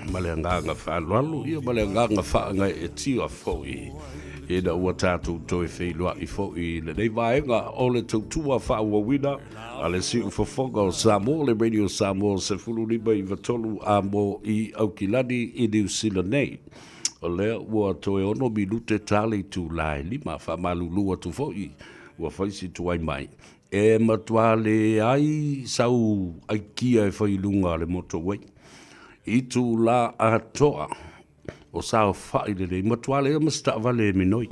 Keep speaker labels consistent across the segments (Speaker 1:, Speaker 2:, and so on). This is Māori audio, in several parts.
Speaker 1: Malenganga whālualu, ia malenganga whaanga e tia fōi. E na ua tātou toi whailua I fōi le nei vaenga o le tautua whaua wina, a le siu whawhonga o Samoa, le radio Samoa, se fulu lima I vatolu a mo I Aukilani I New Zealand nei. O lea ua toe ono minute tali tu lai lima, whamalulua tu fōi, ua whaisi tu ai mai. E matuale ai sau ai kia e whailunga le moto wei. I tu la atoa o sao whai le rei matuale e masta vale minoi.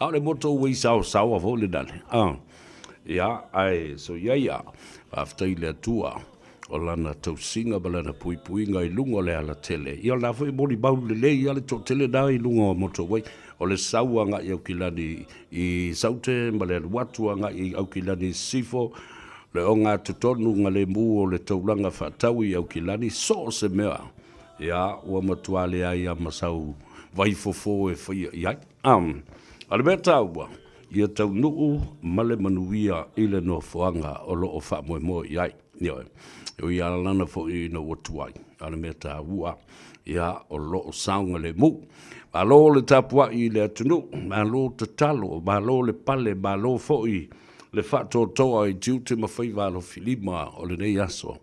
Speaker 1: Au le moto wei sao sao a vole dale. Ia, ai, so ia, aftai le atua o lana tausinga balana pui pui ngai lungo le ala tele. Ia la fai mori bau le lei ale to tele da I lungo o moto wei. O le saua nga I Aukilani I saute, ma le watua nga I Aukilani sifo, le o ngā tutonu nga le mu o le taulanga whatau I Aukilani, so se mea. Ia, ua matuale ai a masau vaifofo e whaia iai. Ale mea taua, ia tau nuu male manuia I le no fuanga o loo wha moe moe iai. Nioe, ia lana fo I no watuai. Ale mea taua, ia o loo saunga le mu. Malo le tapua I le atunu, malo te talo, malo le pale, malo foi, le fato toa I tiute ma Faiva lo filima o le nei aso.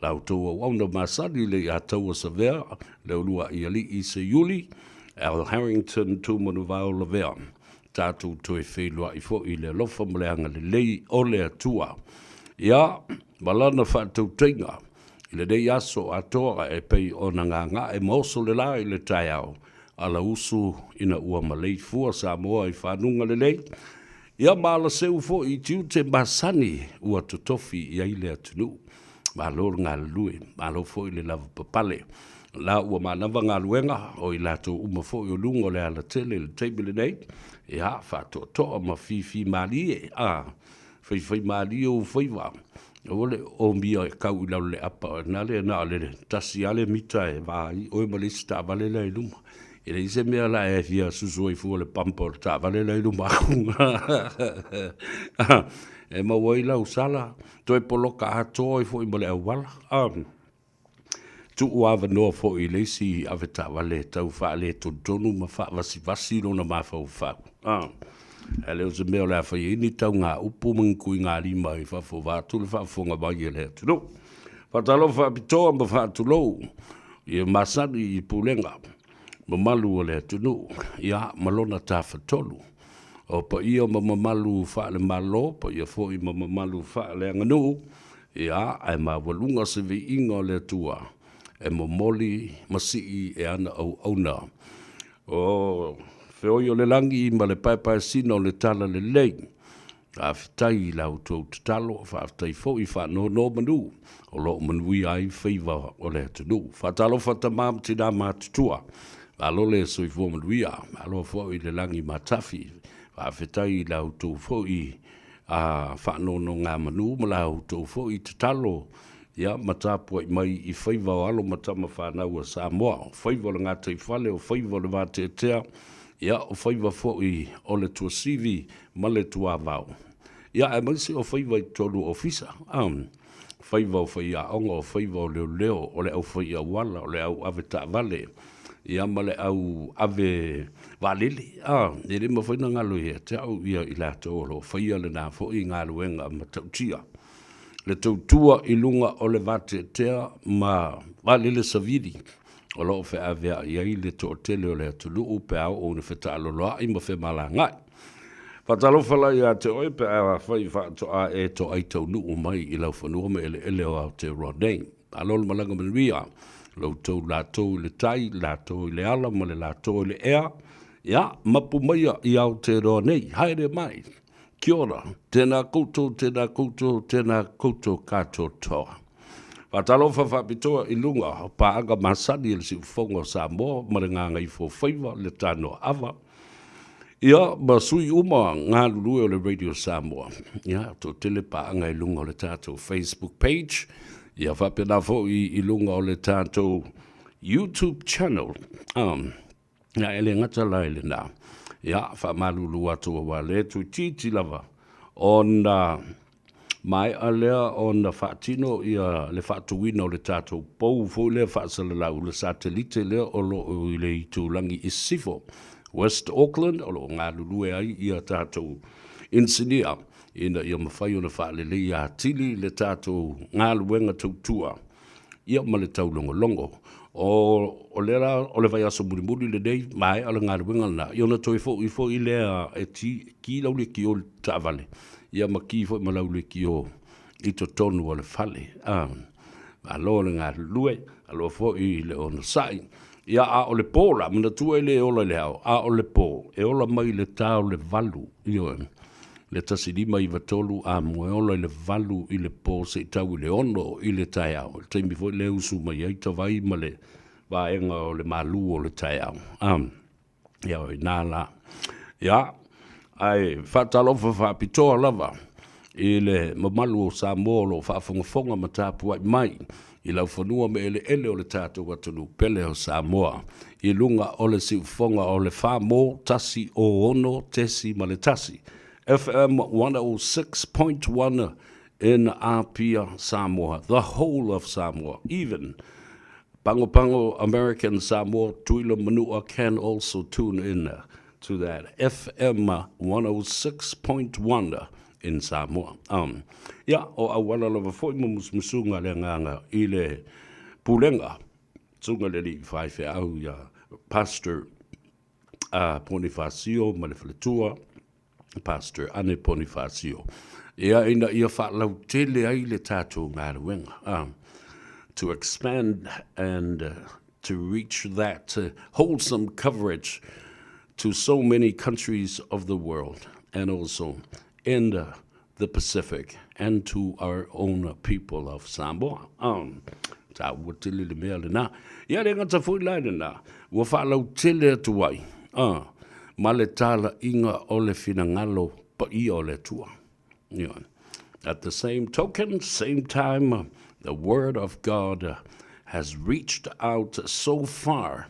Speaker 1: Lau toa wauna masani le ataua savea, le ulua I ali I se yuli, al Harrington tu manuvao la vea. Tatu toe whelua I foi le lofa mleanga le lei o le atua. Ia, malana fato tenga, I le nei aso atoa e pei o nganga e moso le la I le taiao. Ala usu ina ua malei fua Samoa I whanunga lelei. Ia maala seu fo I tiu te masani ua tutofi I aile atunu. Malor ngā lue, malo fo I le lava papale. La ua manava ngā luenga o I lato uma fo I o lungo le ala tele le teibile nei. Ia whato toa ma fifi malie. Fai malie o Faiva. Ole o mia e kau I lau le apa. Nale na le tasi ale mita e vai. Oe malista vale le luma. Ele ise mea la e fia susu I fua le pampa o ta vale la ilu makunga. E mawai la usala. Toi poloka hatoa I fua I mole au wala. Tu uava noa fua I leisi ave ta vale tau faa le tonu ma faa vasi lona ma fau fau. Ele use mea la fai ini tau ngā upu mingkui ngā lima I faa fua vatu le faa funga mai e le tunu. Fatalo faa pitoa ma faa tulou. I masani I pulenga. Mamalu o le tunu, ia malona ta whatolu. O pa ia mamalu wha le malo, pa ia fo I mamalu wha le anganu, ia ai mawalunga se vi inga le tua, e momoli masii e ana au auna. O whioi o le langi ma le paipai sina o le tala le lei, a whitai lau tau tatalo, a whitai fo I wha no manu, o lo manui ai Faiva o le tunu. Whatalo whatamam tina mātutua. Alo le soi fo manuia, alo fo I le langi matafi, a whetai lau tau fo I a whanono ngā manu, ma lau tau fo I tatalo, ia matapua I mai I Faiva o alo matama whanau a Samoa, o Faiva o le ngā teifale, o Faiva o le vāte tea, ia o Faiva fo I o le tua sivi, ma le tua vau. Ia e maisi o Faiva I tolu ofisa, Faiva o Faia onga, o Faiva o leo, o le au Faia wala, o le au ave ta vale, ia male au ave valele e le mawhaina ngalo ia te au ia I lato o lo whaia le nā fo I ngalo enga ma tautia le tautua I lunga o le vate tea ma valele saviri o lo fe ave ia I le to tele o le atulu pe au o ne feta aloa I ma fe mala ngai fatalo fala ia te oi pe a whai to a e to ai tau nuu mai I lau whanua me ele o au te Rodney alol malanga manuia Lau tau lātou le tai, lātou le ala, ma le lātou le ea. Ia, mapu maia I au te roa nei, haere mai. Kia ora, tēnā koutou, tēnā koutou, tēnā koutou kātou toa. Whatalofa whapitoa I lunga, pāanga masani le si ufonga Samoa, ma le ngā Gagaifo Faiva, le tāno ava. Ia, ma sui uma ngā lulue o le Radio Samoa. Ia, tō tele pāanga I lunga o le tātou Facebook page. Ia whapena fo I lunga o le tātou YouTube channel. Ia ele ngata lai le nā. Ia whamalulu atua wa le tu titi lava. On mai a lea o na whaatino ia le whaatuina o le tātou pou fo lea whaasalalau le satelite lea o lo i le i tūlangi i sifo. West Auckland, o lo ngā lulue ai ia tātou insinia ina ia mawhai o na whaalele ia tili le tātou ngā luenga tautua ia ma le tau longo. O lera o le vai aso muri le nei mai ala ngā luenga na ia na toi fo i lea e ki lau le ki o le tāwale. Ia ma ki fo i malau le ki o i to tonu o le whale. Alo le ngā lue, alo fo i le o na sai. Ia a o le pōla, mana tua i le ola le hao, a o le pō, e ola mai le tāo le valu, le tasidima i vatolu a mo e ola le valu i le pō se i tau i le ono i le tai au. Le taimi fo i le usu mai ai tawai ma le vaenga o le malu o le tai au. Ia o i nā la. Ia, ai, whatalofa whapitoa lava, i le mamalu o Samoa lo whaafongafonga ma tāpua i mai, i lau whanua me ele o le tātou atunu pele o Samoa, i lunga o le siufonga o le whamo tasi o ono tesi ma le tasi. FM 106.1 in Apia, Samoa, the whole of Samoa, even Pango American Samoa, Tuila Manua can also tune in to that FM 106.1 in Samoa. Ia, o awala lava foi musunga le nganga i le pulenga, tunga le li Faiva au ia Pastor Bonifacio Manifletua, Pastor Ane Bonifacio. Ia ina ia whaalau tele ai le tātou ngā ruenga. To expand and to reach that wholesome coverage to so many countries of the world and also in the Pacific and to our own people of Samoa. Ta ua tele le mea le nā. Ia le ngata fui lai le nā. Ua whaalau tele atu ai. Ma le tāla inga o le finangalo pa I o le tua. At the same token, same time, the word of God has reached out so far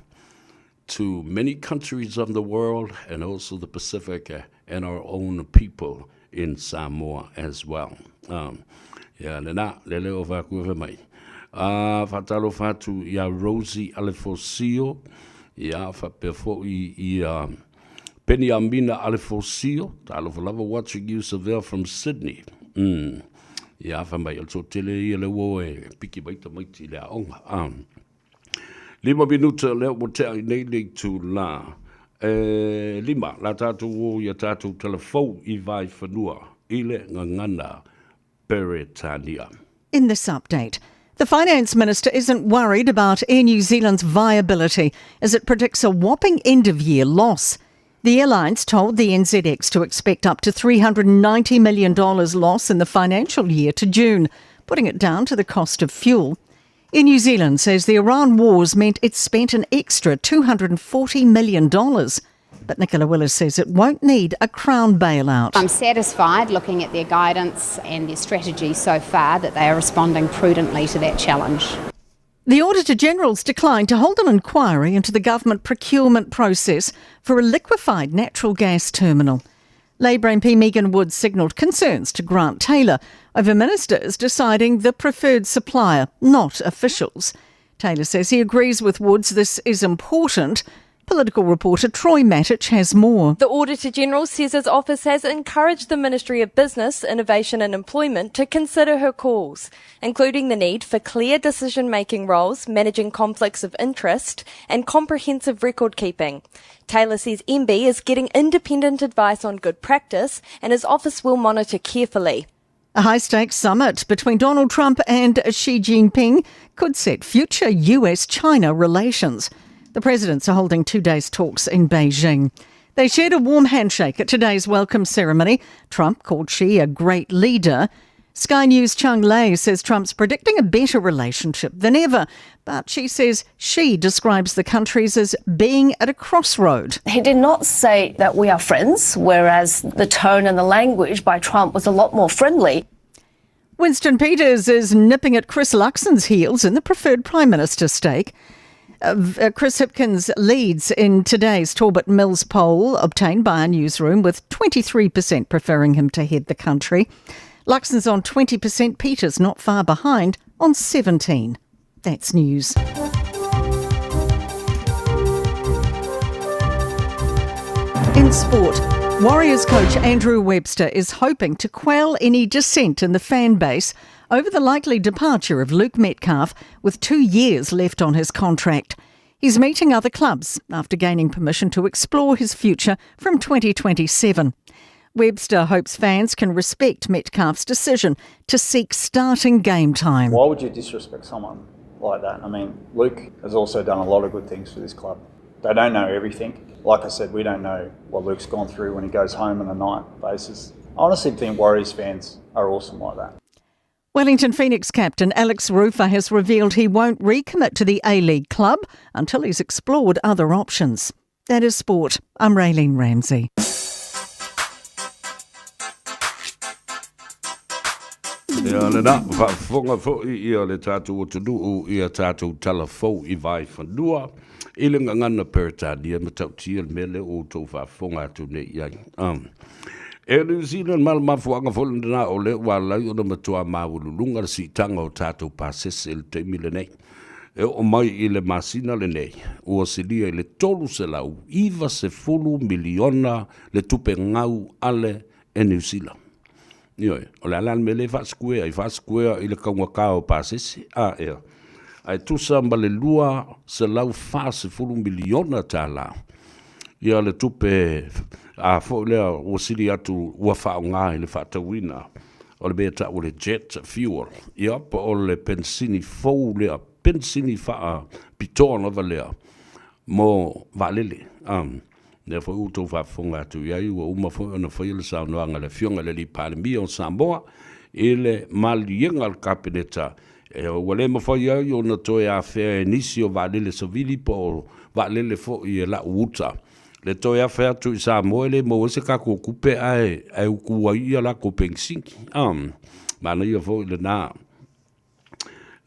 Speaker 1: to many countries of the world and also the Pacific and our own people in Samoa as well. Le leo vakuwe mai. Fatalo fatu ia Rosie Alefosio, ia fapefo I Penny Amina Alefosio, talo lava watching you Seville from Sydney. Ia fa mai alto tele ia le wo e piki baita mai ti le onga. 5 minuta le mo te nei le tu la. Lima la tatu wo ia tatu telefon I vai fanua ile ngangana Peretania.
Speaker 2: In this update, the Finance Minister isn't worried about Air New Zealand's viability as it predicts a whopping end-of-year loss. The airlines told the NZX to expect up to $390 million loss in the financial year to June, putting it down to the cost of fuel. Air New Zealand says the Iran wars meant it spent an extra $240 million. But Nicola Willis says it won't need a Crown bailout.
Speaker 3: I'm satisfied looking at their guidance and their strategy so far that they are responding prudently to that challenge.
Speaker 2: The Auditor-General's declined to hold an inquiry into the government procurement process for a liquefied natural gas terminal. Labour MP Megan Woods signalled concerns to Grant Taylor over ministers deciding the preferred supplier, not officials. Taylor says he agrees with Woods this is important. Political reporter Troy Matic has more.
Speaker 4: The Auditor-General says his office has encouraged the Ministry of Business, Innovation and Employment to consider her calls, including the need for clear decision-making roles, managing conflicts of interest and comprehensive record keeping. Taylor says MB is getting independent advice on good practice and his office will monitor carefully.
Speaker 2: A high-stakes summit between Donald Trump and Xi Jinping could set future US-China relations. The presidents are holding 2 days talks in Beijing. They shared a warm handshake at today's welcome ceremony. Trump called Xi a great leader. Sky News' Chung Lei says Trump's predicting a better relationship than ever, but she says Xi describes the countries as being at a crossroad.
Speaker 5: He did not say that we are friends, whereas the tone and the language by Trump was a lot more friendly.
Speaker 2: Winston Peters is nipping at Chris Luxon's heels in the preferred Prime Minister stake. Chris Hipkins leads in today's Talbot Mills poll obtained by our newsroom, with 23% preferring him to head the country. Luxon's on 20%, Peters not far behind on 17. That's news. In sport, Warriors coach Andrew Webster is hoping to quell any dissent in the fan base over the likely departure of Luke Metcalf with 2 years left on his contract. He's meeting other clubs after gaining permission to explore his future from 2027. Webster hopes fans can respect Metcalf's decision to seek starting game time.
Speaker 6: Why would you disrespect someone like that? I mean, Luke has also done a lot of good things for this club. They don't know everything. Like I said, we don't know what Luke's gone through when he goes home on a night basis. I honestly think Warriors fans are awesome like that.
Speaker 2: Wellington Phoenix captain Alex Rufer has revealed he won't recommit to the A-League club until he's explored other options. That is sport. I'm Raylene Ramsey.
Speaker 1: Ia le na whaafonga fo'i ia le tātou o tunuu ia tātou tala fau I vai whanua. I le ngangana peritania ma tautia le mele o tau whaafonga atu ne iai. E New Zealand mal mafuanga folendana o le walai o na matua maululunga le sitanga o tātou pasese le teimile nei. E o mai I le masina le nei. Ua silia I le tolu se lau. Iwa se fulu miliona le tupe ngau ale e New Zealand. Ioi, o le alan me le whaskuea I le kaunga kao pasese. Ea. Ai tusa ma le lua se lau whase fulu miliona tā la. Ia le tupe a fo lea o siri atu ua whao ngā I le whatawina. O le beta o le jet fuel. Ia pa o le pensini fau lea. Pensini wha pitona va lea. Mo valele. Ne fo uto whafonga atu iai ua uma fo ona whaile sa noanga le fionga le li palemia o Samoa. I le malienga al kabineta. E o wale mawhai au o na toi a whea nisi o valele sa vili po valele fo I la uta. Le toi a whea tu I Samoa le mo se kako kupe ai ukua ia la ko pengsinki. Mana ia fo le na.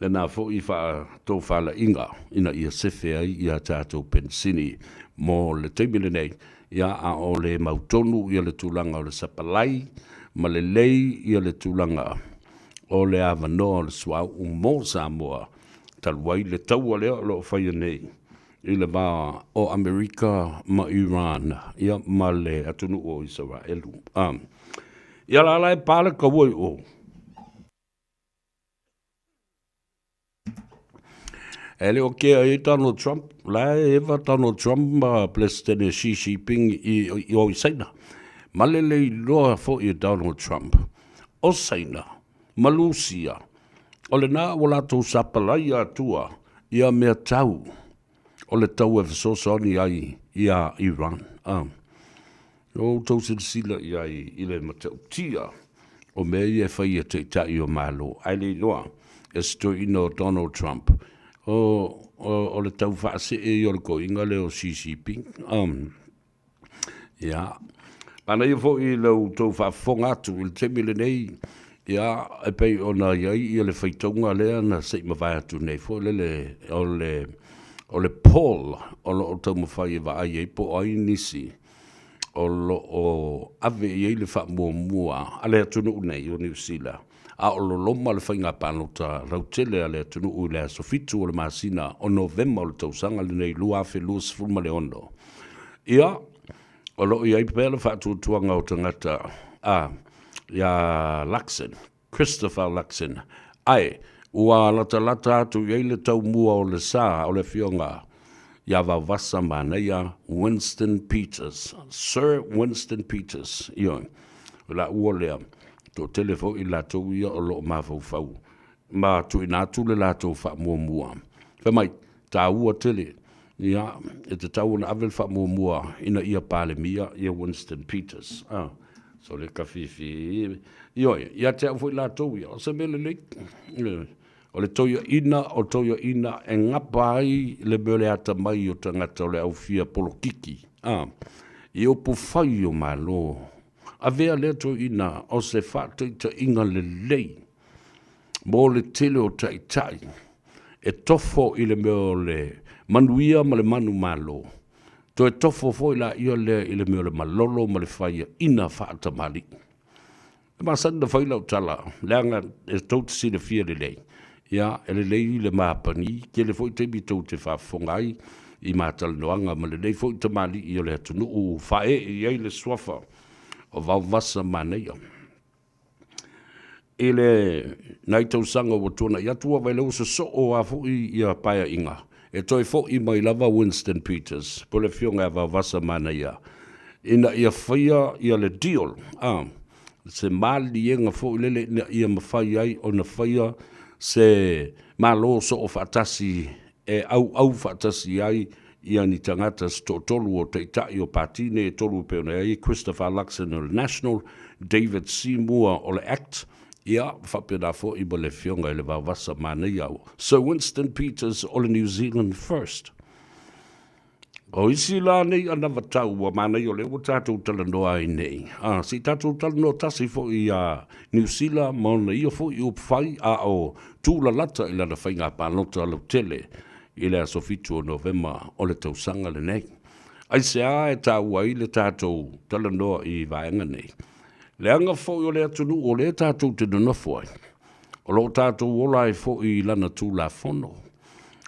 Speaker 1: Le na fo I wha tō whala inga ina ia sefe ai ia tātou pensini mo le teimile nei ia a o le mautonu ia le tūlanga o le sapalai ma le lei ia le tūlanga o le avanoa le suau mo Samoa talwai le taua lea lo whaia nei I le wā o Amerika ma Iran ia ma le atunu o Israelu ia la lai pāle kawai o Ele o ke ai Donald Trump, la eva Donald Trump president Xi Jinping I o Saina. Malele loa fo I Donald Trump. O Saina, Malusia. O le na o la tau sapalai atua ia mea tau. O le tau e fesosoni ai ia Iran. O tau silsila ai I le matau tia. O mea ia whai te tai o malo. Aile loa, esto ino Donald Trump. O le tau whaase I o le koinga le o Xi Jinping. Ia. Pana ia fo I lau tau whaafonga atu I le temile nei. Ia, e pei o na iai I le whaitonga lea na sei mawai atu nei. Fo o le Paul o lo tau mawhai e waai e po ai nisi. O ave I le wha mua. Ale atunu nei o New Zealand. A o lo loma le whainga panota rautele a le tunu u le sofitu o le masina o novema o le tausanga le nei lua fe lua sifuma le ono. Ia, o lo iai pēle whatu tuanga o tangata ia Luxon, Christopher Luxon. Ai, ua lata atu iai le tau mua o le sa o le fionga. Ia vawasa mana ia Winston Peters, Sir Winston Peters. Ia, la ua lea. To telefo I latou ia o loo mafau. Ma tu inatu le latou wha mua. Wha mai, tā ua tele. Ia, e te tau na avel wha mua ina ia palemia ia Winston Peters. So le kawhiwhi. Ioi, ia te au fo I latou ia. O se mele le. O le toia ina e ngapa ai le mele ata mai o tangata o le au fia polokiki. I opu whai o malo. A vea lea to ina o se whātai ta inga le lei. Mō le tele o tai tai. E tofo I le meo le manuia ma le manu malo. To e tofo fo I la ia lea I le meo le malolo ma le whaia ina whaata mali. Ma san da whailau tala, leanga e tau te sina fia le lei. Ia, ele lei le maapani, ke le fwoi te bitou te whafongai, I mātala noanga, ma le lei fwoi te mali I o le atunu o whae I ei le swafa, o vau vasa maneia. E le nai tau sanga o tona, ia tua vai leo so o a fwoi I a paia inga. E toi fwoi mai lava Winston Peters, po le fionga a vau vasa maneia. Ina ia whaia ia le deal, se mali enga fwoi lele ia mawhai ai o na whaia, se malo so o whaatasi e au whaatasi ai ia ni tangata sto tolu o te itai o patine e tolu peona ai Christopher Luxon o le National, David Seymour o le Act, ia whapena fo I bo le fionga I le vawasa mana iau. So Winston Peters o le New Zealand First. O isi la nei ana watau wa mana I o le o tātou talanoa I nei. Si tātou talanoa tasi fo I New Zealand mauna I o fo I o whai a o tūla lata I lana whainga pānota alo tele I le asofitu o November o le tausanga le nei. Ai se a e tā ua I le tātou talanoa I vaenga nei. Le anga fo I o le atunu o le tātou te nunofo ai. O lo tātou ola I fo I lana tū la fono.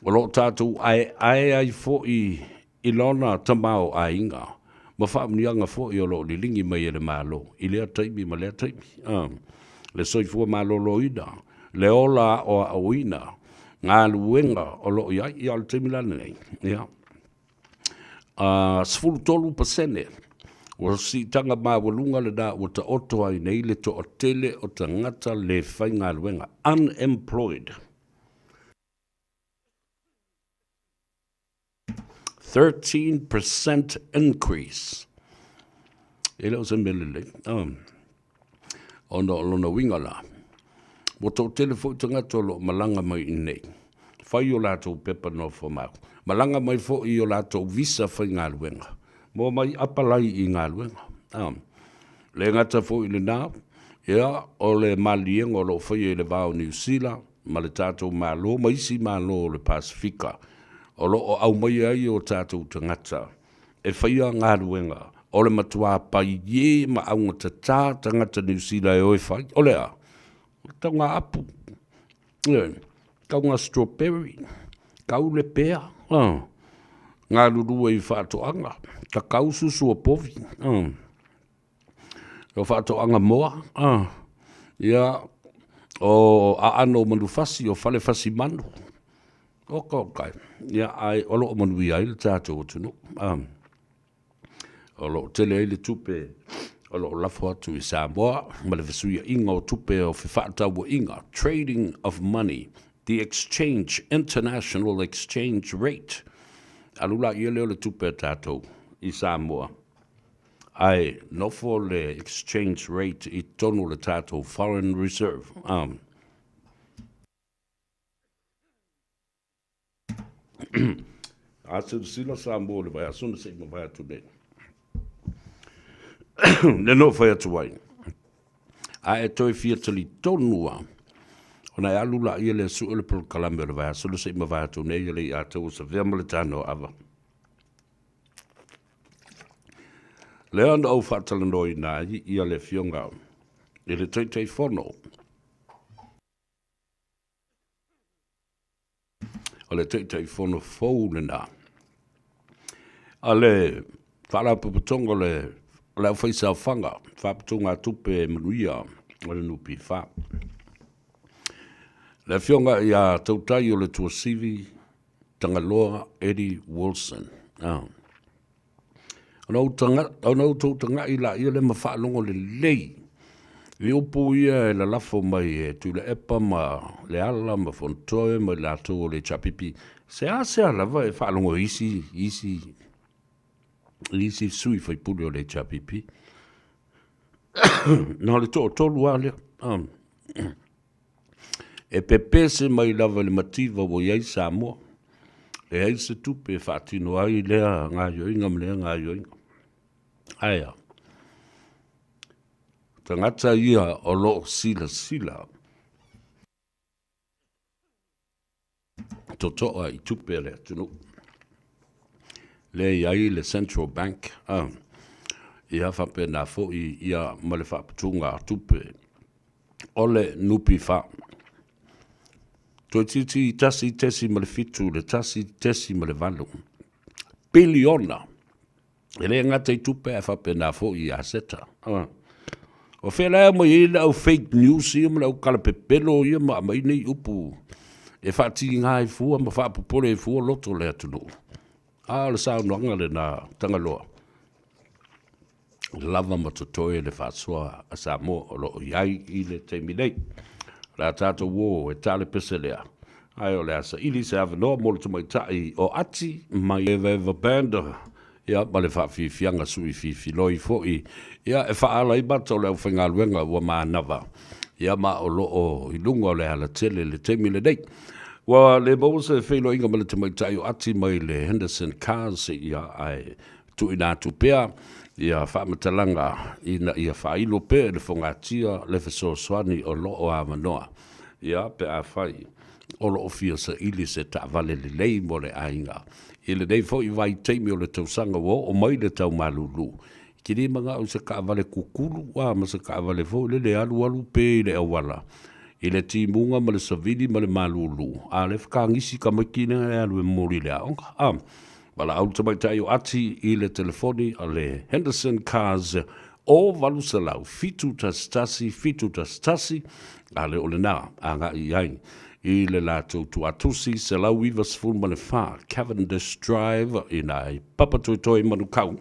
Speaker 1: O lo tātou ai fo I lona tamao a inga. Ma whaamnianga fo I o lo li lingi mai e le malo. I lea taimi ma lea taimi. Le soifua malo lo ina. Le ola o a oina. Ngā luenga o lo iai I al taimi lana nei. Ia. 12%. O si tanga mawalunga le da o ta oto ai nei le to o tele o ta ngata le whai ngā luenga. Unemployed. 13% increase. E leo se melele. Ono lona winga la. Mo tau telefo I tangata lo malanga mai I nei. Whai o lato pepa no fo mau. Malanga mai fo I o lato visa whai ngā luenga. Mo mai apalai I ngā luenga. Le ngata fo I le nā. Ia o le malienga o lo whai e le vau New Zealand. Ma le tātou malo. Ma isi malo o le Pasifika. O lo o au mai ai o tātou tangata. E whaia ngā ruenga. O le matua pai ye ma au ngata tā tangata New Zealand e oi whai. O lea. Tau ngā apu. Kau ngā strawberry. Kau le pea. Ngā rurua I whātoanga. Ka kau susu o povi. O whātoanga moa. Ia. O a ano manufasi o whale fasi manu. Okay. Ia ai o lo manui ai le tātou tunu. O lo tele ai le tupe o lo lafo atu I Samoa. Ma le vesuia inga o tupe o whiwhaatau inga. Trading of money. The exchange, international exchange rate. Alula I leo le tupe tātou I Samoa. Ai nofo le exchange rate I tonu le tātou foreign reserve. Asu sila Samoa le vai asuna se mo vai atu nei. Le no vai atu wai. A e toi fia tali tonua. Ona e alula I le su le pol kalame le vai asuna se mo vai atu nei le atu sa vea le tano ava. Le anda au fatala noi na I le fionga. I le tei fono. O le tei fono fōne na. A le whala puputonga le au whaisa whanga. Whaputonga tupe manuia o le nupi wha. Le fionga I a tautai o le tuasivi Tangaloa Eddie Wilson. Anau tanga I la I le mawhaalongo le lei. Le upo ia e la lafo mai e tu le epa ma le ala ma fontoe ma la to le chapipi. Se a lava e whaalongo isi sui fai puli o le chapipi. Nā le to tolu a lea. E pepe se mai lava le mativa o iai Samoa. E ai se tupe whaatino ai lea ngā yoinga mlea ngā yoinga. Aia. Tangata ia o lo sila. Totoa I tupe le tunu. Le iai le Central Bank. ia whapena fo ia male whapatunga tupe. Ole nupi wha. Toi titi tasi tesi male fitu le tasi tesi male valu. Biliona. Ele ngata I tupe a whapena fo I aseta. O whela mo I au fake news I mo lau kalapepelo I ma mai nei upu. E whati ngai fua ma whapupore fua loto le atunu. Le sao noanga le na tangaloa. Lava ma totoe le whaasua a Samoa o lo iai I le teimi nei. La tata wo e tale pese lea. Ai o le asa ili se avanoa mo le tamaitai o ati mai eva banda. Ia ma le whawhiwhianga sui whiwhiloi fo'i. Ia e whaala I bata o le au whengaluenga ua maa nawa. Ia ma o lo o I lunga o le ala tele le teimi le nei. Wa le mose whelo inga ma le tamaitai o ati mai le Henderson Cars ia ai tu ina tu pea. Ia whaamatalanga ina ia whailo pe le whangatia le whesoswani o lo o amanoa. Ia pe a whai o lo o fia sa ili se ta vale le lei mo le ainga. Ile nei fo I vai teimi o le tausanga wo o mai le tau malulu. Kiri manga o se ka vale kukulu wa ma se ka vale fo le alu pe le awala. Ile timunga ma le savili ma le malulu. A le whakangisi ka makina e alu e mori le aonga. Wala au tamaitai o ati I le telefoni a le Henderson Cars o valusalau fitu tasi a le ole na a nga I ai I le lato tu atusi se lau iwa sifuru ma le wha Cavendish Drive I nai papatoitoi manukau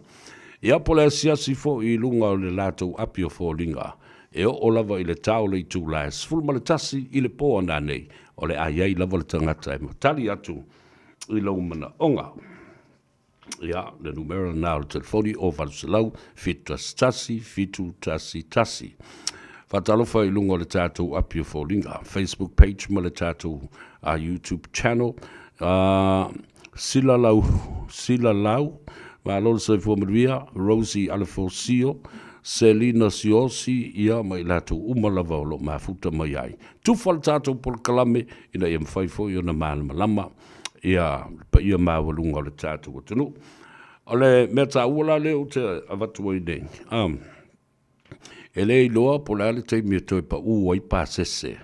Speaker 1: ia pole asiasi fo I lunga o le lato apio fo linga e o lava I le tau le tu la sifuru ma le tasi I le po ananei o le ai lava le tangata e matali atu I lau mana onga. Ja, le numero na o telefoni o valsalau fitu tasi. Fatalofa I lunga le tātou apio fōlinga. Facebook page ma le tātou YouTube channel. Sila lau. Ma lolo sai fōmaruia. Rosie Alefosio. Selina Siosi. Ia mai lātou umalava o lo mafuta mai ai. Tufal tātou pol kalame. Ina ia mwhaifo I ona malama. Ia pa ia mawalunga o le tātou o tunu. O le mea tā uala leo te avatua I nei. E le iloa po le ale teimi e toi pa ua I pāsese.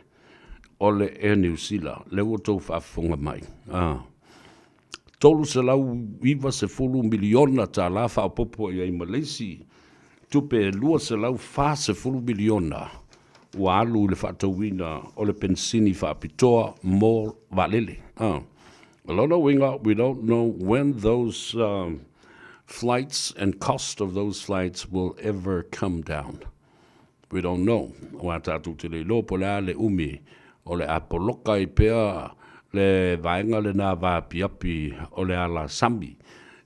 Speaker 1: O le e New Zealand. Leo tau whaafunga mai. Tolu se lau iwa se fulu miliona tā la whaapopo I Malaysia. Tupe lua se lau wha se fulu miliona. Ua alu le whaatauina o le pensini whaapitoa mō valele. A lot of we don't know when those flights and cost of those flights will ever come down. We don't know. Wa tatu te le lopo le umi o le apoloka I pea le vaenga le na va piapi o le ala sambi.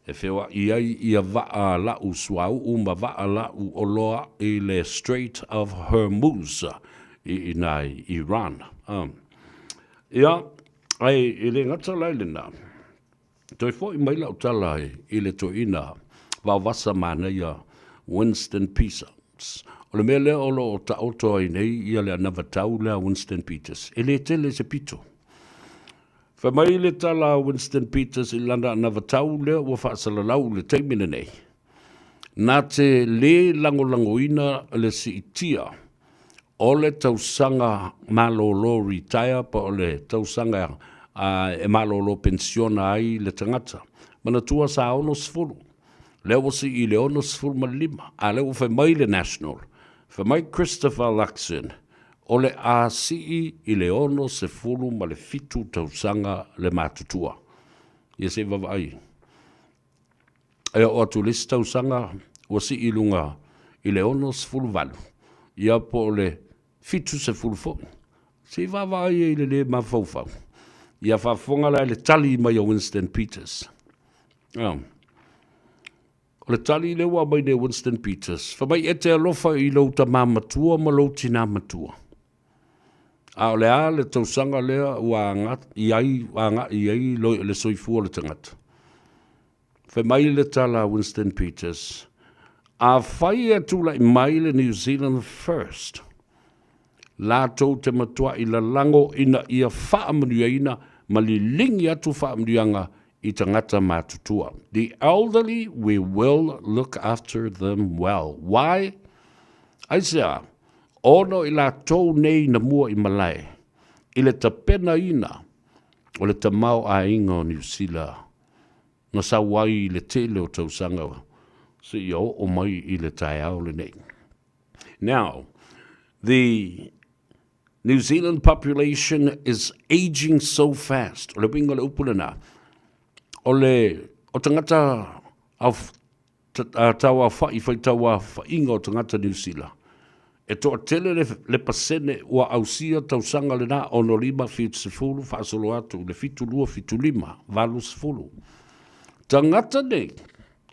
Speaker 1: E fewa ia vaa la uswau uma vaa la o loa I le Strait of Hormuz I nai Iran. Ia ai ele ngata lai le na. Toi fo I maila o tala I le toina wawasa mana ia Winston Peters. O le mele o lo o ta oto I nei ia le anavatau le Winston Peters. Ele tele se pito. Fa mai le tala Winston Peters I landa anavatau le ua whaasalalau le teimina nei. Nā te le langolangoina le si itia. O le tausanga malolo retire pa o le tausanga e malolo pensiona ai le tangata. Mana tua sa ono sfuru. Leo si I le ono sfuru malima. A leo fe mai le national. Fe mai Christopher Luxon. O le a si I le ono sfuru ma le fitu tausanga le matutua. Ia se vavai. E o atu lisi tausanga o si I lunga I le ono sfuru valu. Ia po le fitu se fulfo. Se vavai I le mafaufau. Ia whafonga le tali mai o Winston Peters. O le tali le wa mai ne Winston Peters. Whamai e te alofa I lo ta mamatua ma lo tina matua. A o le a le tausanga lea ua ngat I ai lo le soifua le tangata. Whamai le tala Winston Peters. A whai e tula I mai le New Zealand first. La tau te matua I la lango ina ia whaamanuaina ma li lingi atu whaamanuanga I tangata mātutua. The elderly, we will look after them well. Why? Aisea, ono I la tau nei na mua I malai. I le ta pena ina, o le ta mau a inga o New Zealand. Na sa wai I le tele o tausanga. So yo o mai I le tai au le nei. Now, the New Zealand population is aging so fast. O le pinga le upulana. O tangata tawa whai tawa whainga o tangata New Zealand. E toa tele le pasene ua ausia tausanga le na ono lima fitu sefulu whaasolo atu le fitu lua fitu lima valu sefulu. Tangata nei,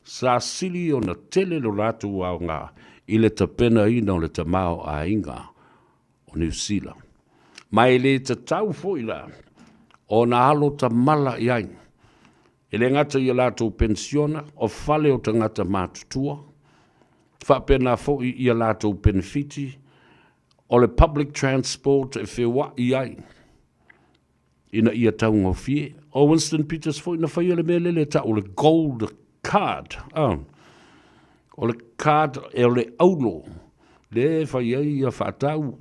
Speaker 1: sa sili o na tele lo ratu au ngā I le tapena ina o le tamao a inga o New Zealand. Mai le te tau foila o na alo ta mala I ai. E le ngata I lato pensiona o fale o tangata mātutua. Whapena fo I lato benefiti o le public transport e whiwa I ai. Ina ia taunga fie. O Winston Peters fo ina whaia le mele le ta o le gold card. O le card e o le aulo. Le whaia ia whatau.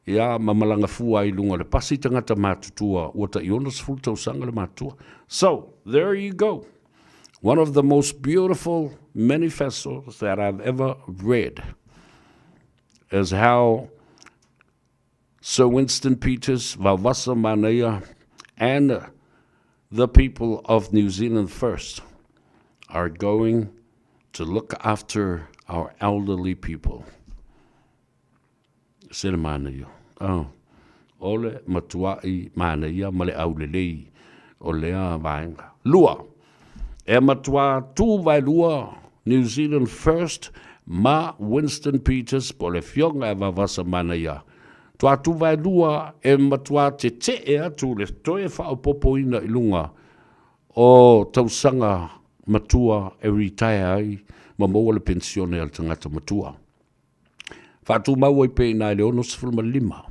Speaker 1: Ia mamalanga fua I lunga le pasi tangata mātutua. Wata I onas fulta usanga le mātua. So, there you go. One of the most beautiful manifestos that I've ever read is how Sir Winston Peters, Vavasa Manea, and the people of New Zealand first are going to look after our elderly people. Sere Manea. Ole matuai Manea male aulelei olea vaenga. Lua. E matua tu vai lua New Zealand first ma Winston Peters po le fionga e Vavasa Manea. Tua tu vai lua e matua te e atu le toe whaopopo ina I lunga o tausanga matua e retire ai ma moa le pensione al tangata matua. Whatu maua I pe ina le ono sifurma lima.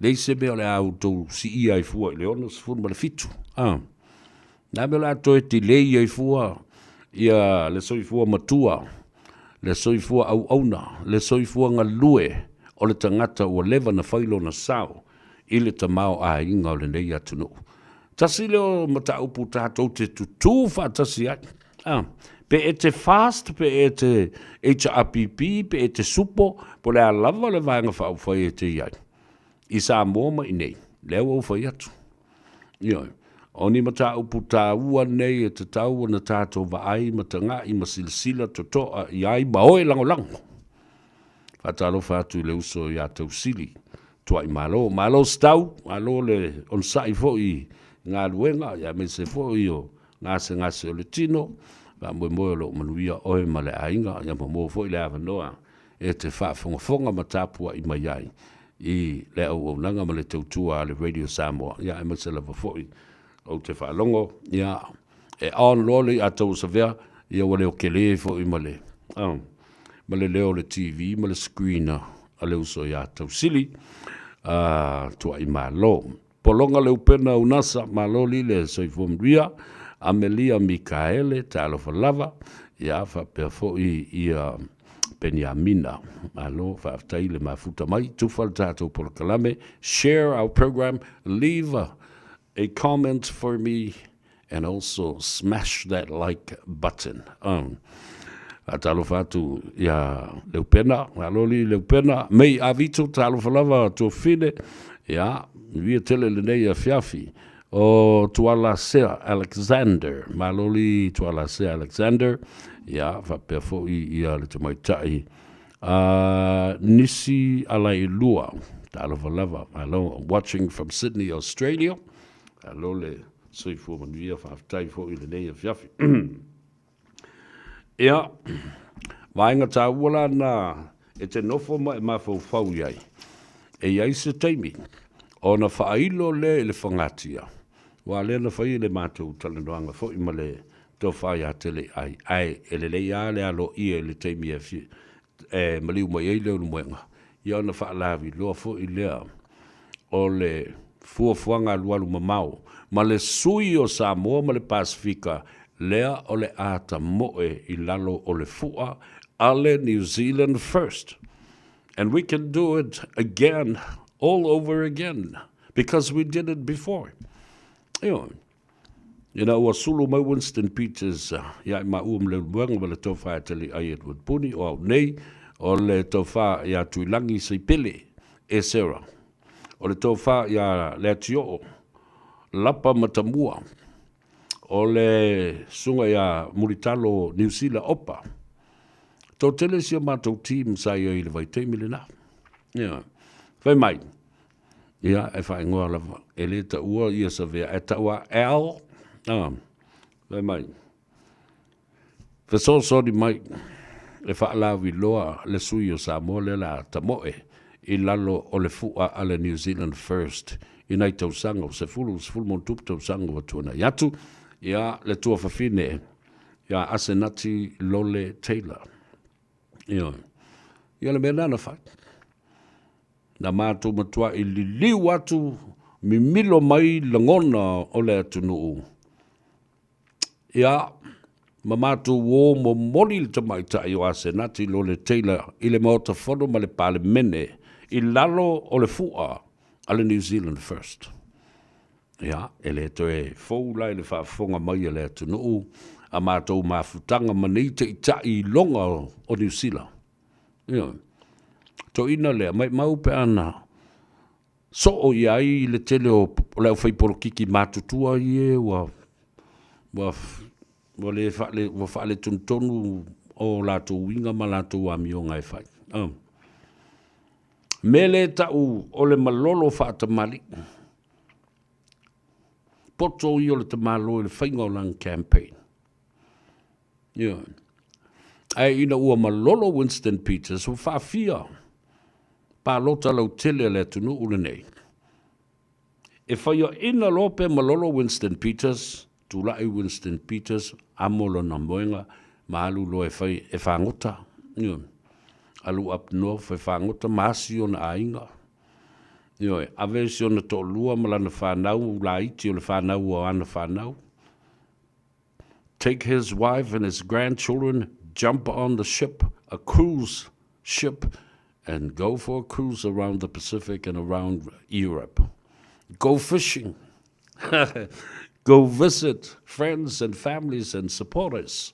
Speaker 1: Le se mea le au tau si ia I fua le ono sifurma le fitu. Nā me la toe ti lei ai fua, ia le soi fua matua, le soi fua au auna, le soi fua ngā lue, o le tangata ua lewa na whailo na sao, I le tamao a inga o le nei atunu. Tasi leo mata upu tātou te tutu whātasi ai. Pe e te fast, pe e te HRPP, pe e te supo, po le a lava le vāinga whau whai e te iai. I Samoa mai nei, leo au whai atu. Ioi. Oni mata upu tā ua nei e te tau na tātou wa ai matanga I masilisila to toa I ai maoe lango lango. Whatalo whātu le uso I a tau sili. Tua I malo. Malo stau, malo le onsai fo I ngā luenga, ia me se fo I o ngase o le tino. Wa moe lo manuia oe ma le ainga, ia mo fo I le awanoa. E te whaafonga matapua I mai ai. I le au nanga ma le tautua le Radio Samoa. Ia e se lava fo I. O te whaalongo, ia, e on loli a tau savea, ia wale o kele fo I male. Male leo le TV, male screener, a leo so ia tau sili, tua I malo. Polonga leo pena unasa, malo li le soifomria, Amelia Mikaele, talo falava, ia whapea fo I Penyamina, malo, whaftai le mafuta mai, tufal tātou por kalame, share our program, leave a comment for me and also smash that like button. Talo fatu ya leupena, aloli leupena, mei avito talo falava to fine, ya, via tele le nei a fiafi, o tuala sea Alexander, maloli tuala sea Alexander, ya, whapefo I le tamaitai, nisi alai lua, talo falava, malo, watching from Sydney, Australia, Alo le soi fo manuia whaftai fo I le nei a fiafi. Ia, vaenga tā uala na e te nofo ma e mawhau whau iai. E iai se teimi, o na whailo le whangatia. Wa le na whai le mātou talanoanga fo I ma le tō whai a tele ai. Ai, e le lei a le alo I e le teimi e fi. E maliu mai e leo na muenga. Ia na whaalavi loa fo I lea o le fuafuanga alualu mamau. Ma le sui o Samoa ma le Pasifika, lea o le ata moe I lalo o le fua, ale New Zealand first. And we can do it again, all over again, because we did it before. You know, wa sulu mai Winston Peters, ya ma le wanga le tofa tali ai Edward Puni, o nei, o le tofa ya tuilangi se pele, e sera. O le tofa ya le atio, lapa matamua, o le sunga ya muritalo New Zealand opa. Tau tele sia mātou team sa ia I le vai teimi le nā. Ia, whai mai. Ia, e whai ngoa lava. E le ta ua ia sa vea. E ta ua Al. Whai mai. Whaso sori mai. E wha alawi loa le sui o Samoa le la ta moe. I lalo o le fua a le New Zealand first. I nei tau sanga. Se fulu mon tup tau sanga wa tuana. Iatu. Ia, le tua whawhine. Ia, Asenati Lole Taylor. Ia le mena na whai. Na mātou matua I li watu mi milo mai langona o le atunuu. Ia, ma mātou wō mo moli le tamai tai o Asenati Lole Taylor I le maota whono ma le pale mene I lalo o le fua a le New Zealand first. Ia, e le to e fōu lai le whaafonga mai le atunuu. A mātou mafutanga manite I tai longa o New Zealand. Ia. To ina lea, mai mau pe ana. So o iai le tele o leo whai porokiki mātutua ie, wa le whaale tuntonu o lātou winga ma lātou amionga e whai. Me le tau o le malolo whaatamari. Poto I o le tamalo I le whaingolang campaign. Yeah. Ai ina ua malolo Winston Peters o whaafia. Pa lota lau tele le tunu ule nei. E whaia ina lope malolo Winston Peters, tulai Winston Peters, amolo na moenga, maalu lo e whai e whangota. Alu up north e whangota, maasi o na ainga. Avesi o na to lua malana whanau, la iti o le whanau o ana whanau. Take his wife and his grandchildren, jump on the ship, a cruise ship, and go for a cruise around the Pacific and around Europe. Go fishing. Go visit friends and families and supporters.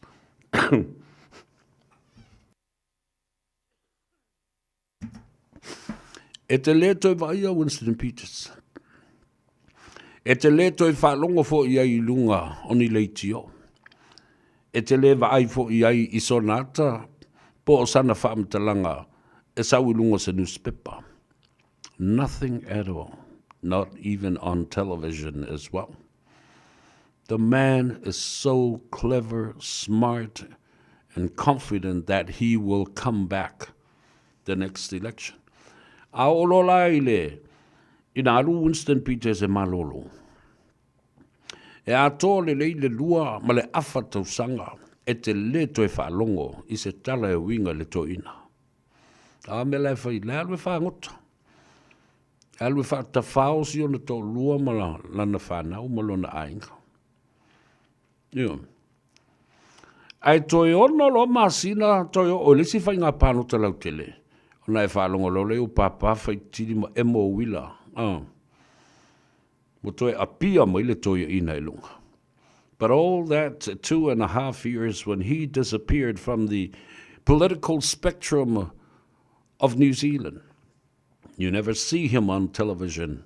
Speaker 1: E te le toi vaia Winston Peters. E te le toi whalongo fo ia I lunga oni leitio. E te lewa ai fo iai I sonata, po o sana whaamtalanga, e sau ilunga sa newspaper. Nothing at all, not even on television as well. The man is so clever, smart, and confident that he will come back the next election. A olola ile, ina alu Winston Peters e malolo. E a tō le leile lua ma le afa tau sanga e te le toi whaalongo I se tala e winga le to ina. A me lai whai le alwe whaangota. Alwe whaatawhao si o na tō lua ma lana whanau ma lona ainga. Ai toi ono lo masina toi o lisi whai ngā pāno talau tele. O nai whaalongo lo leo pāpā whai tiri ma emo wila. Mo toi apia mai le toi ina I lunga. But all that 2.5 years when he disappeared from the political spectrum of New Zealand, you never see him on television.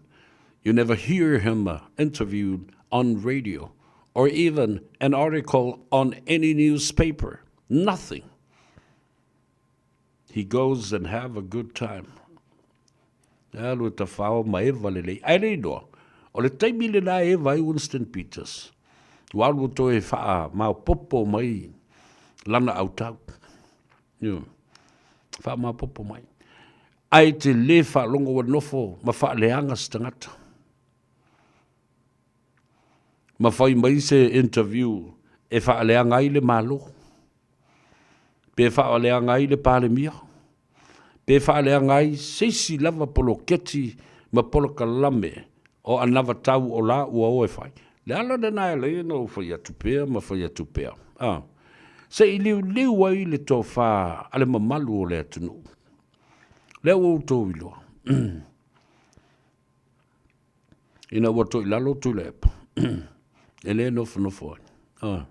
Speaker 1: You never hear him interviewed on radio or even an article on any newspaper. Nothing. He goes and have a good time. Alu ta whao mai valele. Ai reidoa. O le taimi le nā e vai Winston Peters. Walu to e wha mau popo mai lana au tau. Wha mau popo mai. Ai te le wha longo wa nofo ma wha leanga stangata. Ma whai mai se interview e wha leanga I le malo. Pe wha leanga I le pale mia. Pe wha leanga I seisi lava polo keti ma polo kalame o anava tau o la ua o e whai. Le ala de nai le no whai atu pēr, ma whai atu pēr. Se I liu ai le tō whā ale mamalu o le atunu. Le o tō iloa. Ina ua tō ilalo tō le epa. E le nofo ai.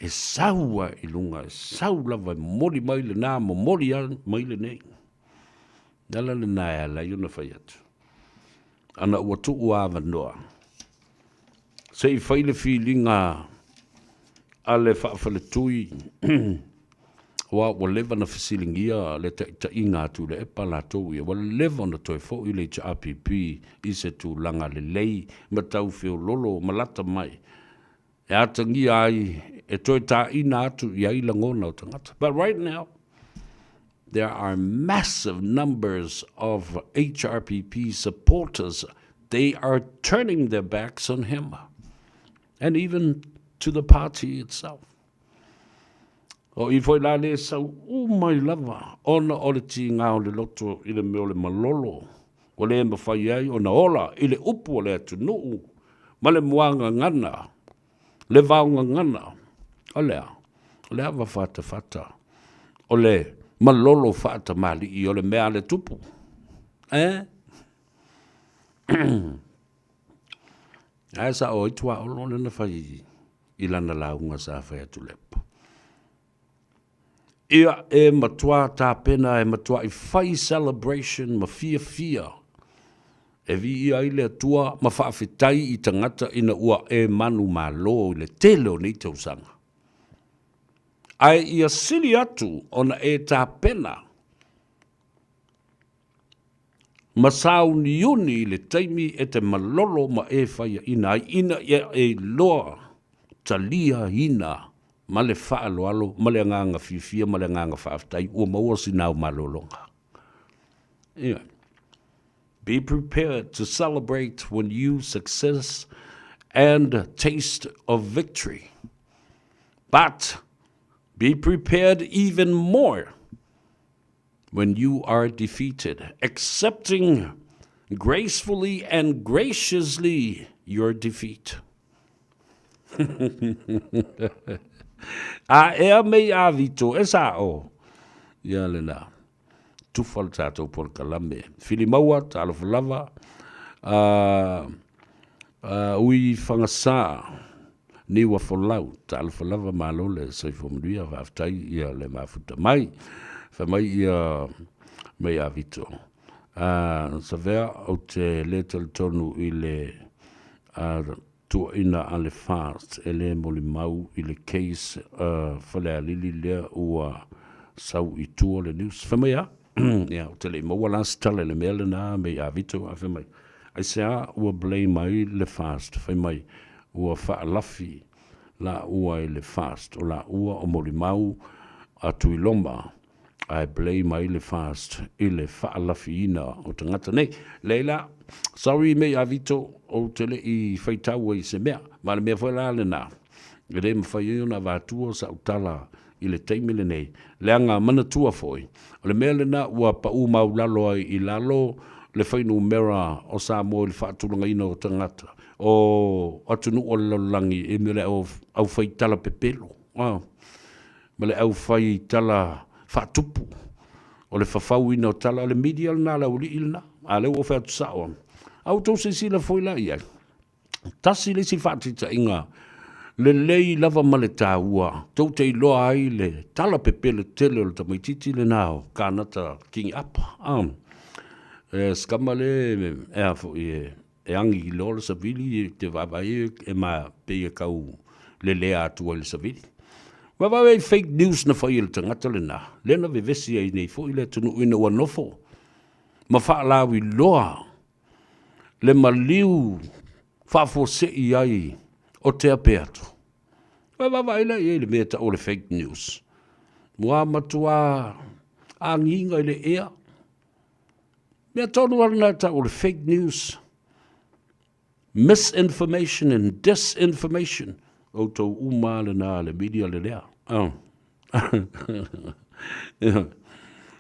Speaker 1: E saua I lunga, e sau lava mori mai le nā, mo mori mai le nei. Dala le nai ala iuna whai atu. Ana ua tu ua noa. Se I whaile whilinga ale whaafale tui wa lewa na fisilingia le ta inga tu le epa la tau ia wa lewa na toi fo I le RPP I se tu langa le lei ma tau whio lolo malata mai e atangi ai e toi ta ina atu ia I langona o tangata. But right now there are massive numbers of HRPP supporters. They are turning their backs on him and even to the party itself. O I foi la le sau mai lava ona o le ti ngā o le loto I le meo le malolo o le ema whai ai o na ola I le upu o le atu nuu ma le muanga ngana le vaunga ngana o le ava fata o le malolo fata mali I o le mea le tupu Aesa o itua o lo le na whai I lana launga sa whai atu lepo. Ia e matua tā pena e matua I whai celebration ma fia. E vi ia I le atua ma whaafetai I tangata ina ua e manu ma lo I le telo ni tausanga. Ai ia sili atu ona e tā pena. Ma sau ni uni le taimi e te malolo ma e whai ina ia e loa. Talia hina ma le whaaloalo, ma le nganga fifia, ma le nganga whaaftai, ua maua si nau malolonga. Yeah. Be prepared to celebrate when you success and taste of victory. But be prepared even more when you are defeated, accepting gracefully and graciously your defeat. Ea mei a vito, e sa o. Ia le na. Tufal tātou por kalame. Fili maua, tālo falava. Ui whangasā. Ni wa folau, tālo falava malole, sai fomduia, whaftai, ia le mafuta mai. Whamai ia mei a vito. Sa vea, au te letal tonu I le tu ina ale fast ele moli mau I le case fale alili lea ua sau I tua le news whamea ia o tele mo wala stale le mele na me a vito a whamai ai sea ua blame mai le fast whamai ua whaalafi la ua I le fast o la ua o moli mau a tui loma ai blame mai le fast I le whaalafi ina o tangata nei leila sorry me a vito o tele I whaitau I se mea, ma le mea whaila le nā. E re mawhai ona vātua sa utala I le teimile nei. Leanga mana tua foi. O le mea le nā ua pa u mau lalo ai I lalo le whainu mera o Samoa I le whaatulanga ina o tangata. O atunu o lalangi e mele au whaitala pepelo. Ma le au whaitala whaatupu. O le whawhau ina o tala o le media nā la uli ilna. A leo o whaatu sao. Au tau se sila foi la ia. Tasi le si whaatita inga. Le lei lava male tā ua. Tau te iloa ai le tala pepe le tele o le tamaititi le nao. Kānata king apa. Skama le ea fo e angi I loa le savili te wawai e ma peia kau le lea atua le savili. Wawai fake news na whai le tangata le nā. Lena vevesi ai nei fo I le tunu ina ua nofo. Ma whaalawi loa. Le maliu whafosei ai o te apeato. Wawaila I le mea ta o le fake news. Mua matua a nginga I le ea. Mea tonu arana ta o le fake news. Misinformation and disinformation. O tau uma le nā le media le lea.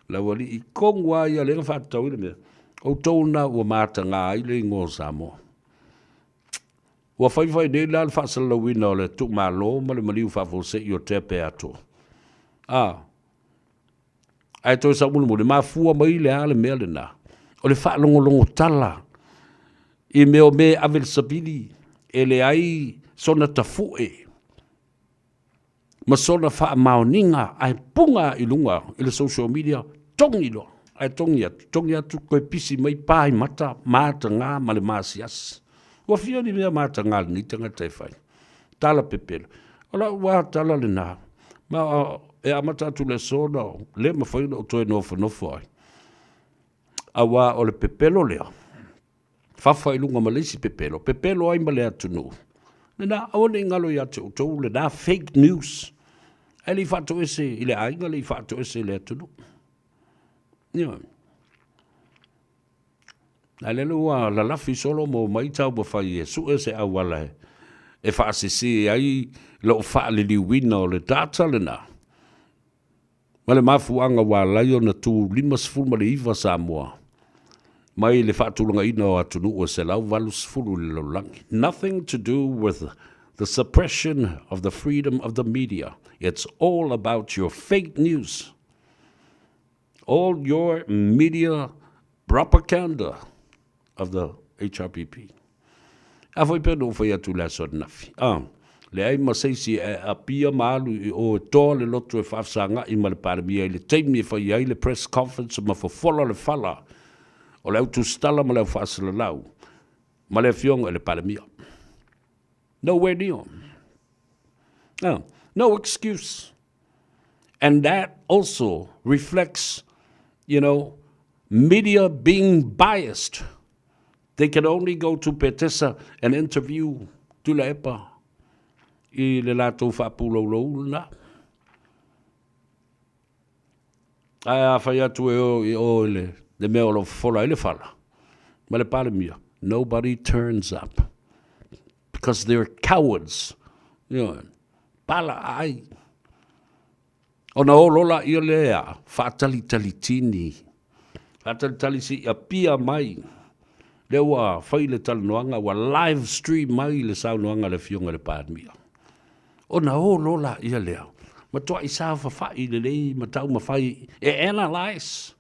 Speaker 1: La wali I kongwa ia le whaatau I le mea. O tōna ua mātanga ai le ngō Samoa. Ua whaiwhai nei la whasala wina o le tuk mālo ma le maliu whawose i o te pe ato. Ai toi sa mulu mule mafua mai le ale mea le na. O le whaalongolongo tala. I meo me avel sabili. E le ai sona tafue. Ma sona wha maoninga ai punga i lunga i le social media. Tongi lo. Ai tongi atu koe pisi mai pai mata mata ngā ma le maasias. Ua fia ni mea mata ngā ni tanga te whai. Tala pepelo. Ola ua tala le nā. Ma e amata atu le sona le mawhaina o toe nofo ai. Awa o le pepelo lea. Whawhai lunga ma leisi pepelo. Pepelo ai ma le atu nu. Nena awane ngalo ia te utou le nā fake news. E li whato ese i le ainga li whato ese le atu nu. Nio. Na le lua la lafi solo mo mai tau ma whai e su ese awala e. E whaasisi ai lo wha le liwina o le data le nā. Ma le mafuanga wa laio na tu limas fulma le iwa Samoa. Mai le whaatulanga ina o atunu o se lau valus fulu le laulangi. Nothing to do with the suppression of the freedom of the media. It's all about your fake news. All your media propaganda of the HRPP. Afoi pēno whai atu la so nafi. Le ai maseisi e apia malu o toa le loto e whafsanga i ma le paramia i le teimi e whai ai le press conference ma fofola le whala. O le autu stala ma le whaasala lau. Ma le fionga le paramia. Nowhere near. No excuse. And that also reflects, media being biased. They can only go to Petesa and interview Tula Epa. I le lato whapulolo na. Ai a whai atu e o le mea o whola ele whala. Ma le paramia. Nobody turns up. Because they're cowards. Pala ai. O na o lola i lea. Whaatali tini. Whaatali si a pia mai. Le wa whai le talanoanga wa live stream mai le saunoanga le fionga le paramia. O na o lola ia lea. Ma toa i sa whawhai le lei, ma tau ma whai e analyse.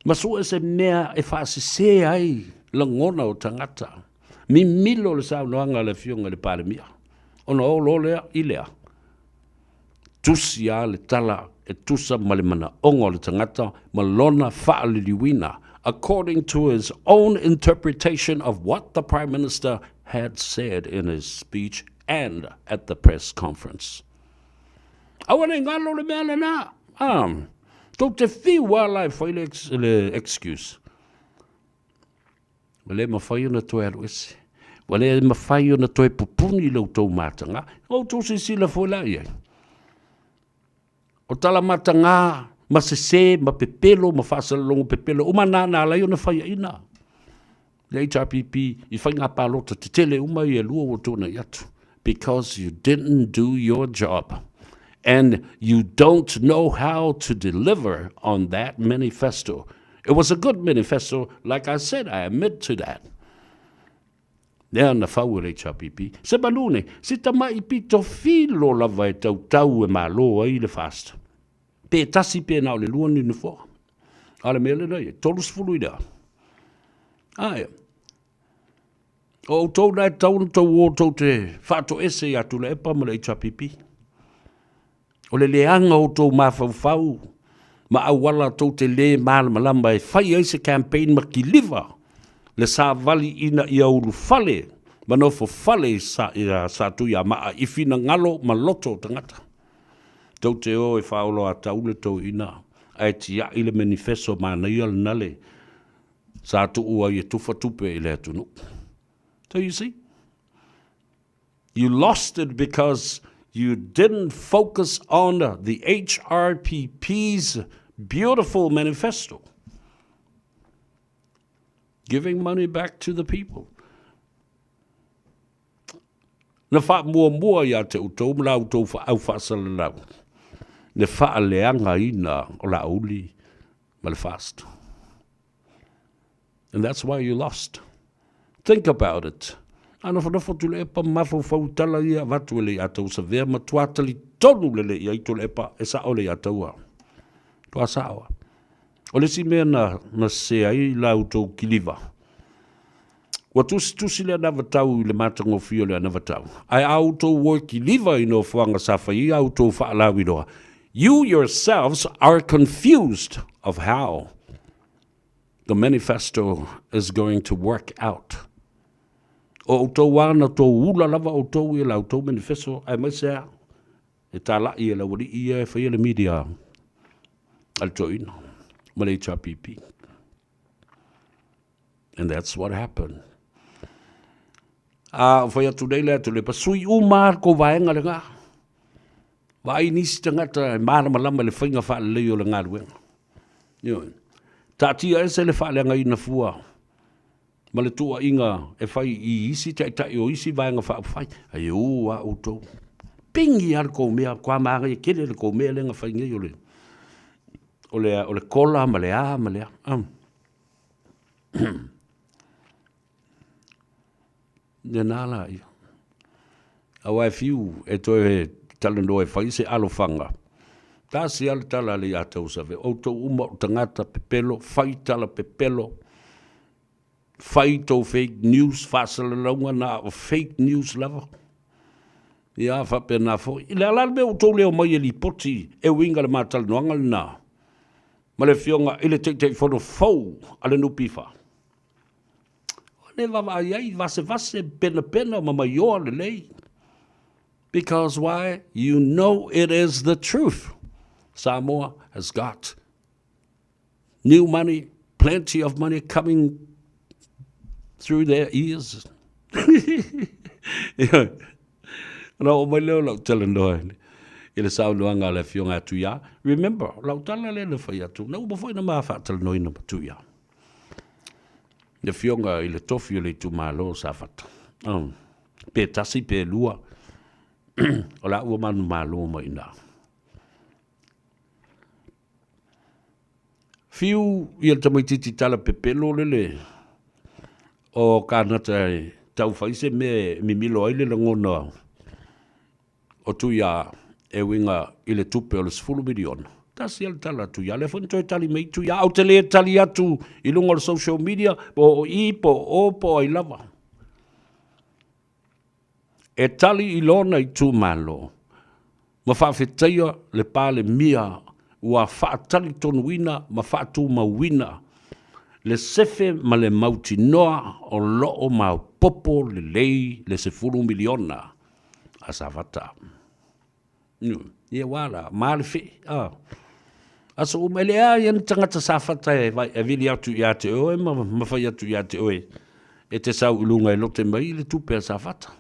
Speaker 1: Ma sua se mea e whaasise ai la ngona o tangata. Mi milo le sao noanga le fionga le paramia. O na o lola i lea. Tusi a le tala e tusa ma le mana ongo le tangata ma lona wha le liwina according to his own interpretation of what the Prime Minister had said in his speech and at the press conference. Awane ngalo le mea le na. Tau te whiwa lai whai le excuse. Wale ma whai ona toi alu ese. Wale ma whai ona toi pupuni lau tau matanga. O tau se sila fo lai ai. O tala matanga, ma se, ma pepelo, ma whaasalongo pepelo. O manana lai ona whai ina. Le HRPP, I whai ngā pālota te tele umai e lua o tōna iatu. Because you didn't do your job. And you don't know how to deliver on that manifesto. It was a good manifesto. Like I said, I admit to that. Nea na whau e HRPP. Se balune, se tamai pito filo lava e tau e malo ai le fast. Pe tasi pe nao le luani ni fo. Ale mele nei, tolus fulu i da. Aia. O tau nai tau o tau te whato ese atu le epa ma le HRPP. O le leanga o tau mawhau, ma awala tau te le malama e whai eise campaign ma ki liva, le sa vali ina I auru fale, ma no fo fale sa tu ia maa I fina ngalo ma loto tangata. Tau te o e whaolo a taule tau ina, ai tia I le manifesto ma na ia nale, sa tu ua I tufa tupe I le atunu. So you see, you lost it because you didn't focus on the HRPP's beautiful manifesto. Giving money back to the people. Na wha mua ia te utou, mla utou wha au whaasala lau. Ne wha leanga ina o la auli ma le fast. And that's why you lost. Think about it. Ana whanafo tule epa mafo fautala ia watu le atau sa vea matuatali tonu lele ia tule epa e sa ole ataua. Tua sawa. Ole si mea na se ai la utou kiliva. Wa tusi le anavatau le matango fio le anavatau. Ai autou wo kiliva ino fuanga safa i autou whaalawi doa. You yourselves are confused of how the manifesto is going to work out. O tau wana tau ula lava o tau i lau tau manifesto ai mai sea e tā lai e lau wari i e whai le media al tau ina ma le HRPP. And that's what happened. Whai atu nei le atu le pasui umar ko vaenga le ngā. Vai nisi tangata e mara malama le whainga wha le leo le ngā ruenga. Tātia e se le wha le ngai na fua. Ma le tua inga e whai I isi tai o isi vaenga wha whai. Ai ua o tau. Pingi ar kou mea, kua maanga e kere le kou mea le nga whai ngai o le. O le kola ma le a, ma le a. Ne nala ia. Awa e fiu e toe talendo e whai se alofanga. Tā si ala tala le atau save. O tau uma o tangata pepelo, whai tala pepelo. Whai tau fake news, whasala launga na o fake news lava. Ia whape na fo. I le alalme o tau leo mai e li poti e winga le mātala noanga le nā. Ma le fionga i le teitei whono fau ale nupifa. Ne wawa ai vase pena ma mai oa le lei. Because why? You know it is the truth. Samoa has got new money, plenty of money coming through their ears. No, my leo lau tala noa. Ele sao noanga le fionga tuia. Remember, lau tala le le whai atu. Nau bafoi na maa whaatala noi na tuia. Le fionga i le tofi o le tu malo sa whata. Pe tasi pe lua. O la ua manu malo ma ina. Fiu i al tamaititi tala pepelo lele. O kānata tau whaise me mimilo aile la ngona. O tuia e winga i le tupe o le 10 miliona. Tasi al tala tuia. Le whantoe tali mei tuia. Au te le tali atu i lunga o social media. Po I po o po ai lava. E tali I lona I tu malo. Ma whawhetaia le pāle mia. Ua whaatali tonu wina ma whaatu mawina. Le sefe ma le mauti noa o loo ma popo le lei le 10 miliona. Asa wata. Ie wala, ma le fi. Asa umele a yan tangata sa wata e vili atu I ate oe ma whai atu I ate oe. E te sau ilunga e lote mai le tupe sa wata.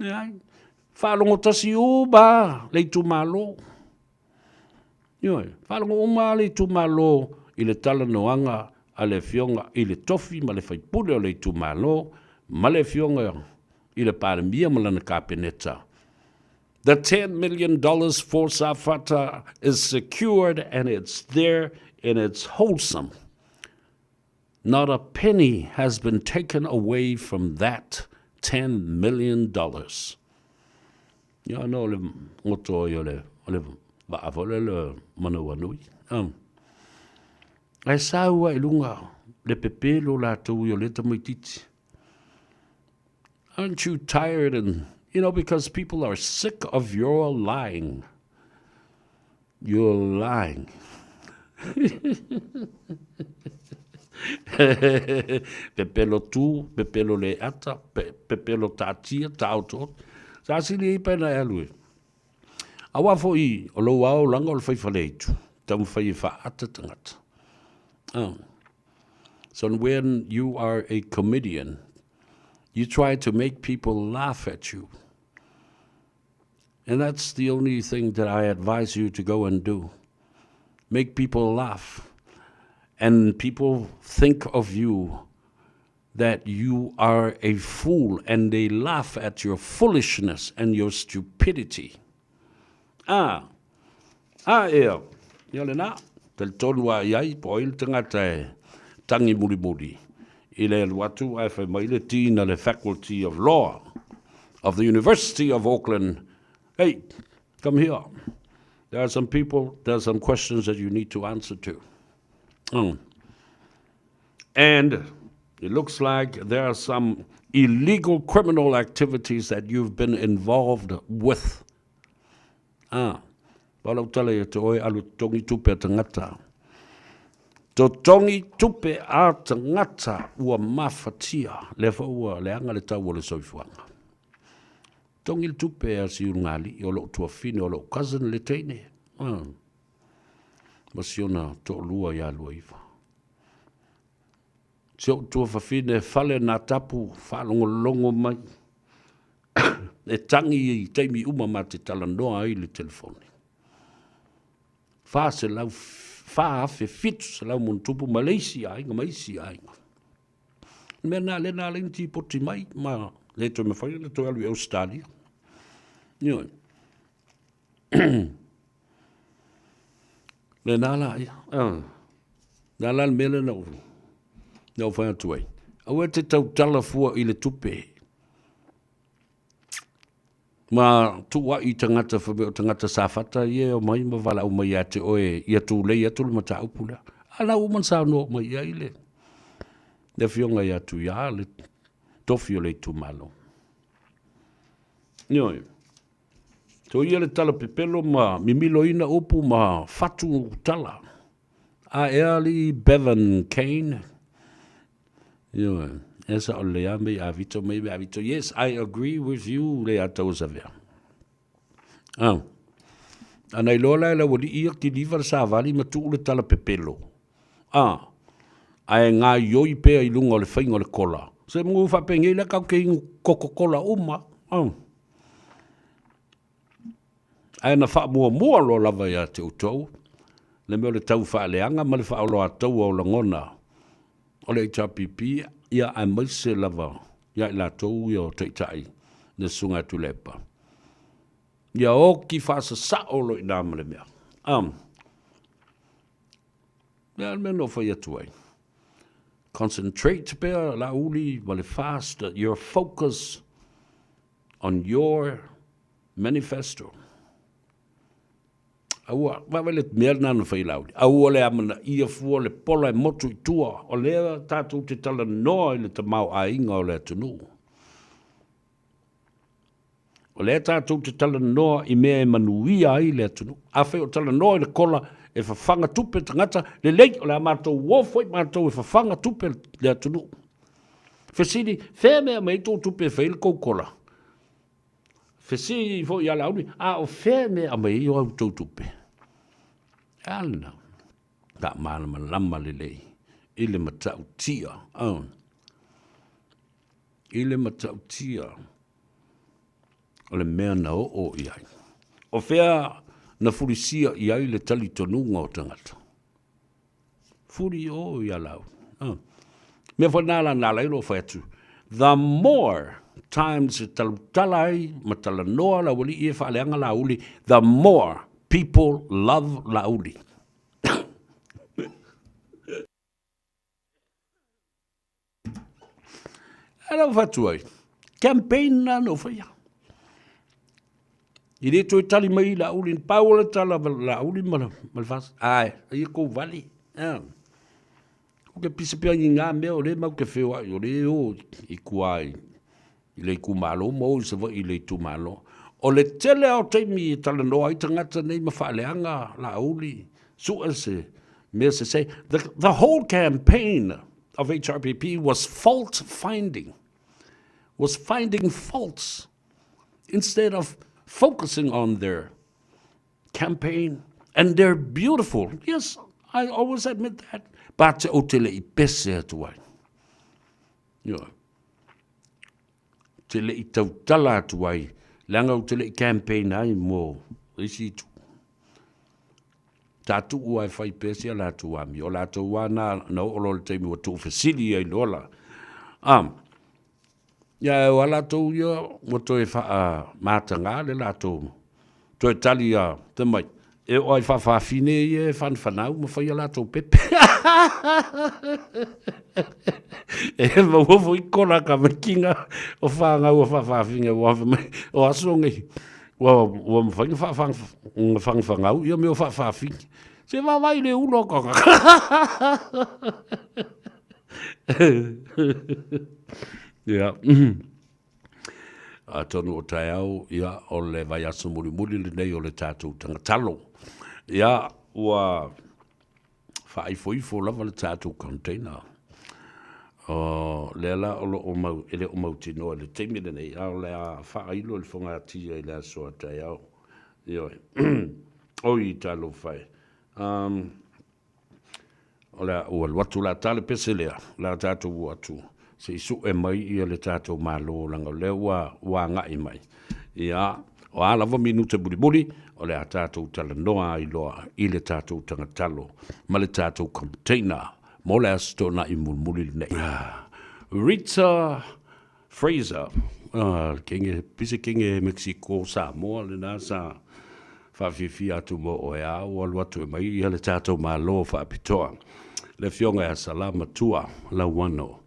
Speaker 1: Whalongo tasi uba le tu malo. Whalongo uma le tu malo I le tala noanga a le fionga I le tofi ma le whaipule o le tu malo ma le fionga I le pāremia ma lana kāpeneta. The $10 million for Safata is secured and it's there and it's wholesome. Not a penny has been taken away from that $10 million. Ya no le ngoto yo le va avole le manawanui. Ai saua ilunga le pepelo la tu yo le tamititi. Aren't you tired and because people are sick of your lying. You're lying. Pepelo tu, pepelo le ata, pepelo tatia, tautot. Sa sili pena alui. Awa fo I o lo wao langa o le Faiva leitu. Tam Faiva ata tangata. So when you are a comedian, you try to make people laugh at you. And that's the only thing that I advise you to go and do. Make people laugh. And people think of you that you are a fool and they laugh at your foolishness and your stupidity. Ia le na, tel tonu a iai po il tangata tangi muri muri. ile watu ai fa mai le tina le Faculty of Law of the University of Auckland. Hey, come here. There are some people, there are some questions that you need to answer to. And it looks like there are some illegal criminal activities that you've been involved with. Walau tala e te oe alu tongi tupe a tangata. To tongi tupe a tangata ua mafatia lefa ua leanga le tau o le soifuanga. Tongi tupe a si ungali o lo tua fine o lo cousin le teine. Masiona to lua ya luaiva. Sio tua fafine fale na tapu falongolongo mai. E tangi i teimi uma ma te talanoa ai le telefoni. Fa se lau fa fe fitu se lau montupu Malaysia ainga Malaysia ainga. Mena le na le ti poti mai ma le to me fai le to alu Australia. Yo. Le na la na la mele no. No fa tu ai. Awe te tau tala fua i le tupe. Ma tua i tangata whabe o tangata sāwhata ia o mai ma wala o mai ate oe ia tū lei atu le mata upula. Ala uman sā no mai ia ile. Le fionga ia tu ia le tofi o le tu malo. Nioi. To ia le tala pepelo ma mimilo ina upu ma fatu tala. A early Bevan Kane. Nioi. Esa o le ame a vito me a vito. Yes, I agree with you, le atau savea. Anai lola la wadi ia ki liver sa vali ma tu le tala pepelo. Ai ngā ioi pea i lunga o le whainga o le kola. Se mungu whapenge la kau ke ingu Coca-Cola uma. Ai na wha mua lo lava ia te utau. Le meo le tau wha leanga ma le wha alo atau o la ngona. O le HRPP ia ai maise lava, ia i la tau ia o teitai, ne sunga tu lepa. Ia o ki whaasa saolo i nāma le mea. Ia mea no whai atu ai. Concentrate pea la uli, wale fast, your focus on your manifesto. Aua, wawele mea nana whai lauri. Aua le amana ia fua le pola e motu i tua. O lea tātou te tala noa i le te mau a inga o le atunu. O lea tātou te tala noa i mea e manuia ai le atunu. A whai o tala noa i le kola e whawhanga tupe tangata. Le lei o le amatou wofoi mātou e whawhanga tupe le atunu. Whesiri, whea mea mei tō tupe whai le koukola. Whesiri fo i ala auni. O whea mea mei o au tō tupe. Alna, ka malama lama lelei, ile matau tia, ile matau tia, o le mea na o iai. O whea na furisia iai le tali tonunga o tangata. Furi o ia lau. Mea whanala nala ilo whaiatu. The more times talai matala noa la wali ia whaaleanga la uli, the more people love lauli. Ala whatu ai. Campaign na no whaia. I re toi tali mai lauli. Paola tala lauli malfas. Ai, ia kou vali. O ke pisapia i ngā mea o le mau ke whewa i o le o i kuai. I le ku malo mo i se i le tu malo. O le tele au teimi tala noa i tangata nei mawhaaleanga la auli. Sua se, mea se say, the whole campaign of HRPP was fault-finding, was finding faults instead of focusing on their campaign. And they're beautiful. Yes, I always admit that. But o tele I pese atuai. Tele I tautala atuai. Langa o tele campaign ai mo isi tu. Tatu ua e whai pēsia la tu ami. O la tu wana na o lo te mi o tu fasili ai lola. Ia o la tu ia o to e wha matanga le la tu. To e tali a te mai. E oi whawhawhine e whanau ma whai ala tō pepe. E mawofo I kora ka makinga o whangau o whawhawhinga o asongi. Wa mwhainga whangau ia me o whawhawhinga. Se wawai le uno kaka. Ia. A tonu o tai au, ia, o le vai aso muri le nei o le tātou tangatalo. Ia, ua whaifo lava le tātou container. Le ala o lo o mau, ele o mau tino, le teimine nei, au le a whailo le whonga tia I le aso tai au. Ia, oi talo whai. O le ua watu la tale pese lea, la tātou watu. Se isu e mai ia le tātou malo langa le wa ngai mai. Ia, o ala wa minuta buri, o le a tātou tala noa I loa I le tātou tangatalo, ma le tātou container, mo le asto na I mulmuli nei. Rita Fraser, pise kenge Mexico Samoa, le nasa whawhiwhi atu mo o e au, alu atu e mai ia le tātou malo whaapitoa. Le fionga e salama tua, la wano.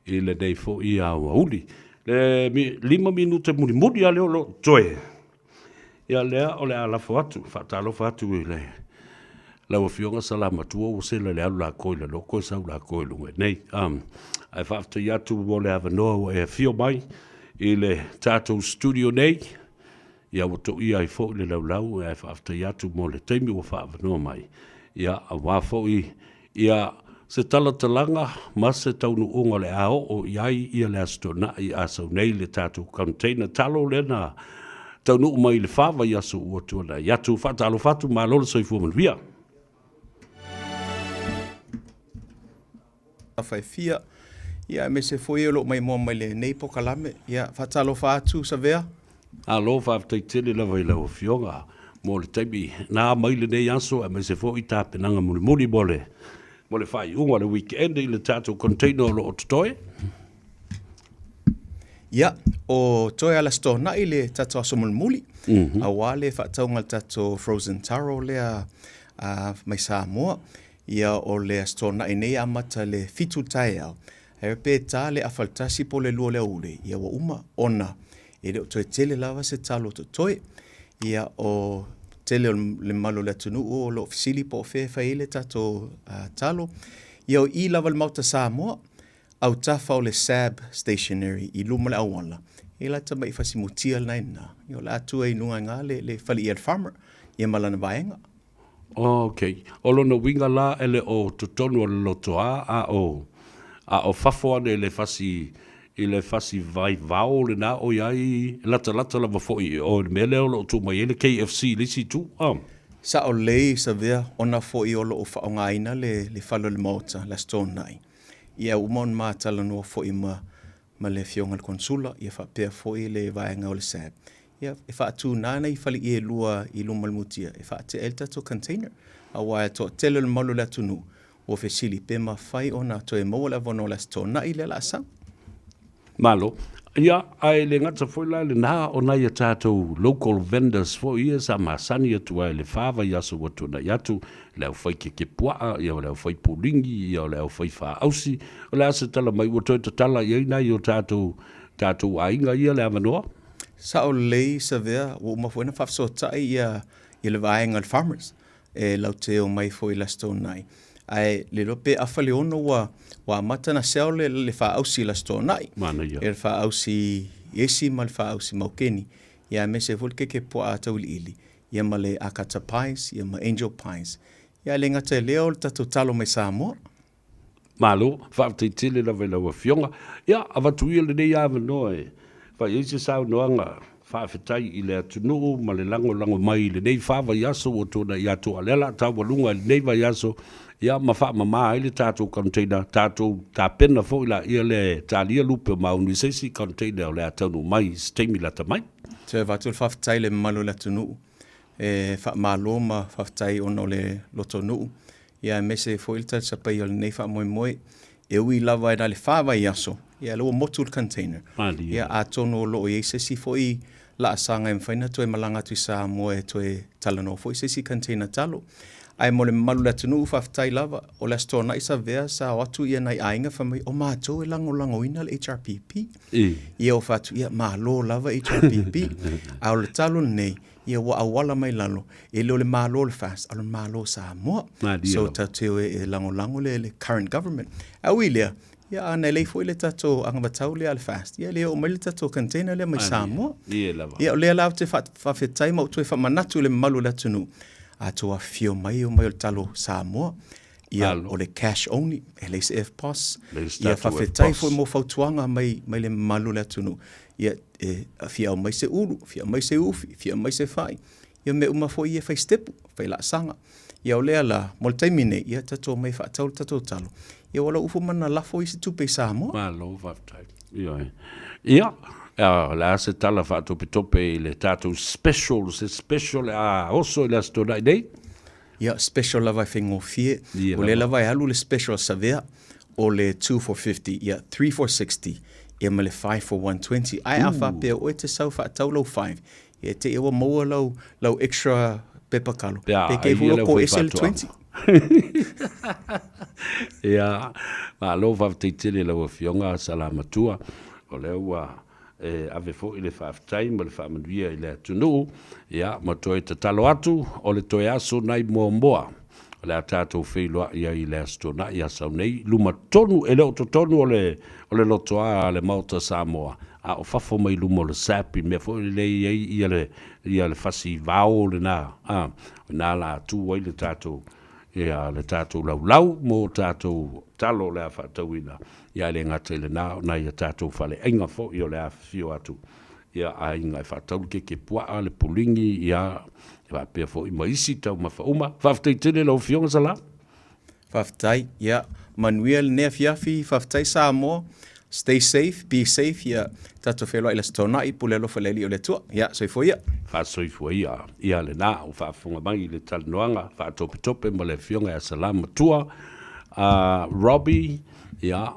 Speaker 1: I le dei fo I a wauli. Le 5 minuta muri a leo lo toe. Ia lea o le alafo atu, whaatalofa atu I le. Lau fionga salama tua o se le alu la koe le loko sau la koe lunga. Nei, ai whaafta I atu mo le avanoa e fio mai I le tātou studio nei. Ia wato I ai fo le lau ai whaafta I atu mo le teimi o whaavanoa mai. Ia a wafo ia se tala talanga ma se taunu unga le ao o iai ia le astona I asau nei le tātou container talo le na taunu mai le Faiva I asu ua tuana I atu whatalo whatu ma lolo soifua manuia.
Speaker 7: Whaifia, ia me se foi o lo mai mo mai le nei po kalame, ia whatalo whatu sa vea.
Speaker 1: Alo whaftaitele la vai lau fionga mo le taimi na mai le nei aso a me se foi ta penanga muri mole. Mo le whai unga le weekend I le tātou container lo o tutoe.
Speaker 7: Ia, o toe ala sto na I le tātou aso mulmuli. A wale whataunga le tātou frozen taro lea mai Samoa. Ia o le sto na I nei amata le fitu tae au. Hea pe tā le afaltasi po le lua le ule. Ia wa uma ona. E le o toe tele lava se talo to toe. Ia o tele le malo le tunu o lo fisili po fe faile tato talo. Ia o I lava le mauta Samoa. Au tafa o le SAB stationary I luma le awala. E la tama I fasimutia le naina. Ia o la atua I nunga ngā le fali I al farmer. Ia malana vaenga.
Speaker 1: Okay. Olo no winga la ele o tutonu o le lotoa a o fafoane le fasi I le fasi vai vao le na o iai lata la mafoi o mele o lo tu mai ele KFC lisi tu.
Speaker 7: Sa o lei sa vea ona foi o lo o whaongaina le falo le mauta la stone nai. Ia umon ma tala no foi ma le fionga le konsula ia whapea foi le vaenga o le SAB. Ia e whaatu nana I fali I lua I luma le mutia. E whaate elta to container. A wae to tele le malu la tunu o fesili pe ma fai ona to e maua la vono la stone nai le la sa.
Speaker 1: Malo, ia ai le ngata foi la le na o na ia tātou local vendors for years a masani atu ai le Faiva ia so watu na iatu le au fai ke pua ia le au fai pulingi ia le au fai fa ausi o le asa tala mai wato te tala ia ina i o tātou ainga ia le avanoa.
Speaker 7: Sa o lei sa vea o mafuena whafsotai ia le vaenga al farmers e lau te o mai foi la stone nai. Ai le rope afale ono wa mata na seo le fa ausi la sto nai.
Speaker 1: Mana ia.
Speaker 7: E fa ausi esi mal fa ausi maukeni. Ia me se volke ke po a tau ili. Ia ma le akata pies, ia ma angel pies. Ia le ngata leo le tatu talo mai Samoa.
Speaker 1: Malo, whaafteitele la vela wa fionga. Ia, avatuia le nei ava noe. Fa isi sao noanga. Whaafetai I le atunu ma le lango mai le nei Faiva yaso o tona I ato alela tau walunga le nei va yaso. Ia ma wha mama ile tātou container, tātou tā pena fo ila ia le tālia lupe maunu sesi container o le ataunu mai, steimi lata mai.
Speaker 7: Te vatul whaftai le malu la tunu. E wha malo ma whaftai ono le lotonu. Ia mese fo ilta sapai o le nei wha moe. E ui lava e na le Faiva yaso. Ia lua motul container. Ia atono lo o sesi fo I la asanga e mwhaina toe malanga tui Samoa e toe talano fo i sesi container talo. Ai mo le malu le tunu whaftai lava o le stona isa vea sa watu ia nai ainga whamai o mātou e lango ina le HRPP. Ia o whatu ia mālo lava HRPP. Au le talo nei ia wa awala mai lalo e le mālo le fast au le mālo Samoa. So tateo e lango le current government. Au ilea ia ana lei foi le tato anga batau le al fast. Ia le o mai le tato container le mai Samoa. Ia o le lau te whawhetai mau tue whamanatu le malu le tunu. Atua fio mai o talo Samoa. Ia o le cash only. E le se FPOS. Ia whawhetai foi mo whautuanga mai le malu le tunu. Ia fia o mai se uru, fia o mai se ufi, fia o mai se whai. Ia me uma foi ia whai stepu, whai la sanga. Ia o lea la, mo le taimine, ia tato mai whaatau le tato talo. Ia wala ufu mana lafo i se tupe Samoa.
Speaker 1: Malo whaftai. Ia. La se tala whaatopitope i le tato special, oso i le astora i nei.
Speaker 7: Ia, special lava i whengo fie. O le lava i alu le special savea o le 2 for 50, ia 3 for 60. Ia ma le 5 for 120. Ai a whapea o e te sau whaatau lau 5. Ia te ewa maua lau extra pepper kalo. Pe kei fula ko ese le 20.
Speaker 1: Ia, ma lo whafteitele lau a fionga salamatua. O leu ave fo i le whaftai ma le whamanuia i le atunu. Ia, ma toi te talo atu o le toi aso nai moa. O le atatou wheiloa ia i le astona ia sau nei. Luma tonu e leo to tonu o le lotoa le Malta Samoa. A o fafo mai luma o le sapi me fo i le ia le fasi vao le nā. Nā la atu wai le tatou. Ia le tatou lau mo tatou talo le a whatauina. Ia le ngata le nā na ia tatou whale ainga fo i o le a fio atu. Ia a inga i whatau ke pua le pulingi ia va pe fo i maisi tau mafauma. Whaftai tene lau fionga sala?
Speaker 7: Whaftai, ia. Manuel nea fiafi, whaftai Samoa. Stay safe, be safe, ia. Tato whelua ila stona i pulelo whaleli o le tua. Ia, soifo ia.
Speaker 1: Soifo ia. Ia le nā o whaafunga mai le talanoanga. Whaatopitope ma le fionga a salama tua. Robbie, ia.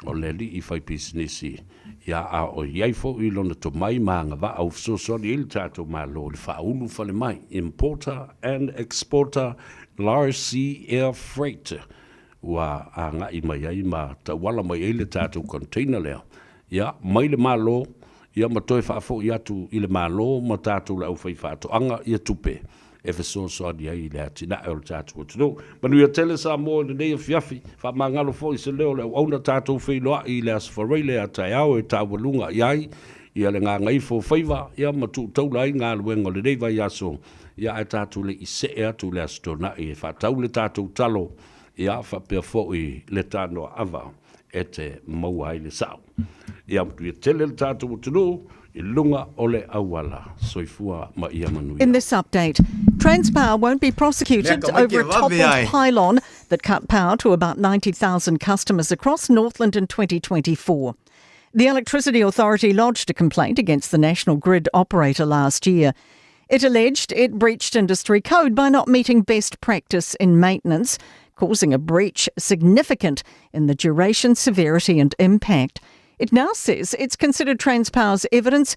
Speaker 1: O le li i whai businessi. Ia a o Gagaifo i lona to mai maanga wa au fsosoni ili tato ma lo le whaulu whale mai. Importer and exporter large sea air freight. Wa a nga i mai ai ma ta wala mai ili tato container lea. Ia mai le malo. Ia ma toi whaafo i atu i le malo ma tato la au whai whaato anga i tupe. E fsosoni ai le atina e o tato o tuno. Manu ia tele Samoa le nei fiafi. Wha mangalo fo i se leo le auna tato whailoa i le asfarai le a tai au e tawalunga iai. Ia le Gagaifo Faiva. Ia ma tu taulai ngā luengo le nei vai aso. Ia e tato le i se e atu le astona i e whatau le tato talo. Ia whapea fo i le tano ava e te maua i le sao. Ia mtu ia tele le tato o tuno. Ilunga ole awala soifua ma ia manuia.
Speaker 2: In this update, Transpower won't be prosecuted over a toppled pylon that cut power to about 90,000 customers across Northland in 2024. The Electricity Authority lodged a complaint against the national grid operator last year. It alleged it breached industry code by not meeting best practice in maintenance, causing a breach significant in the duration, severity and impact. It now says it's considered Transpower's evidence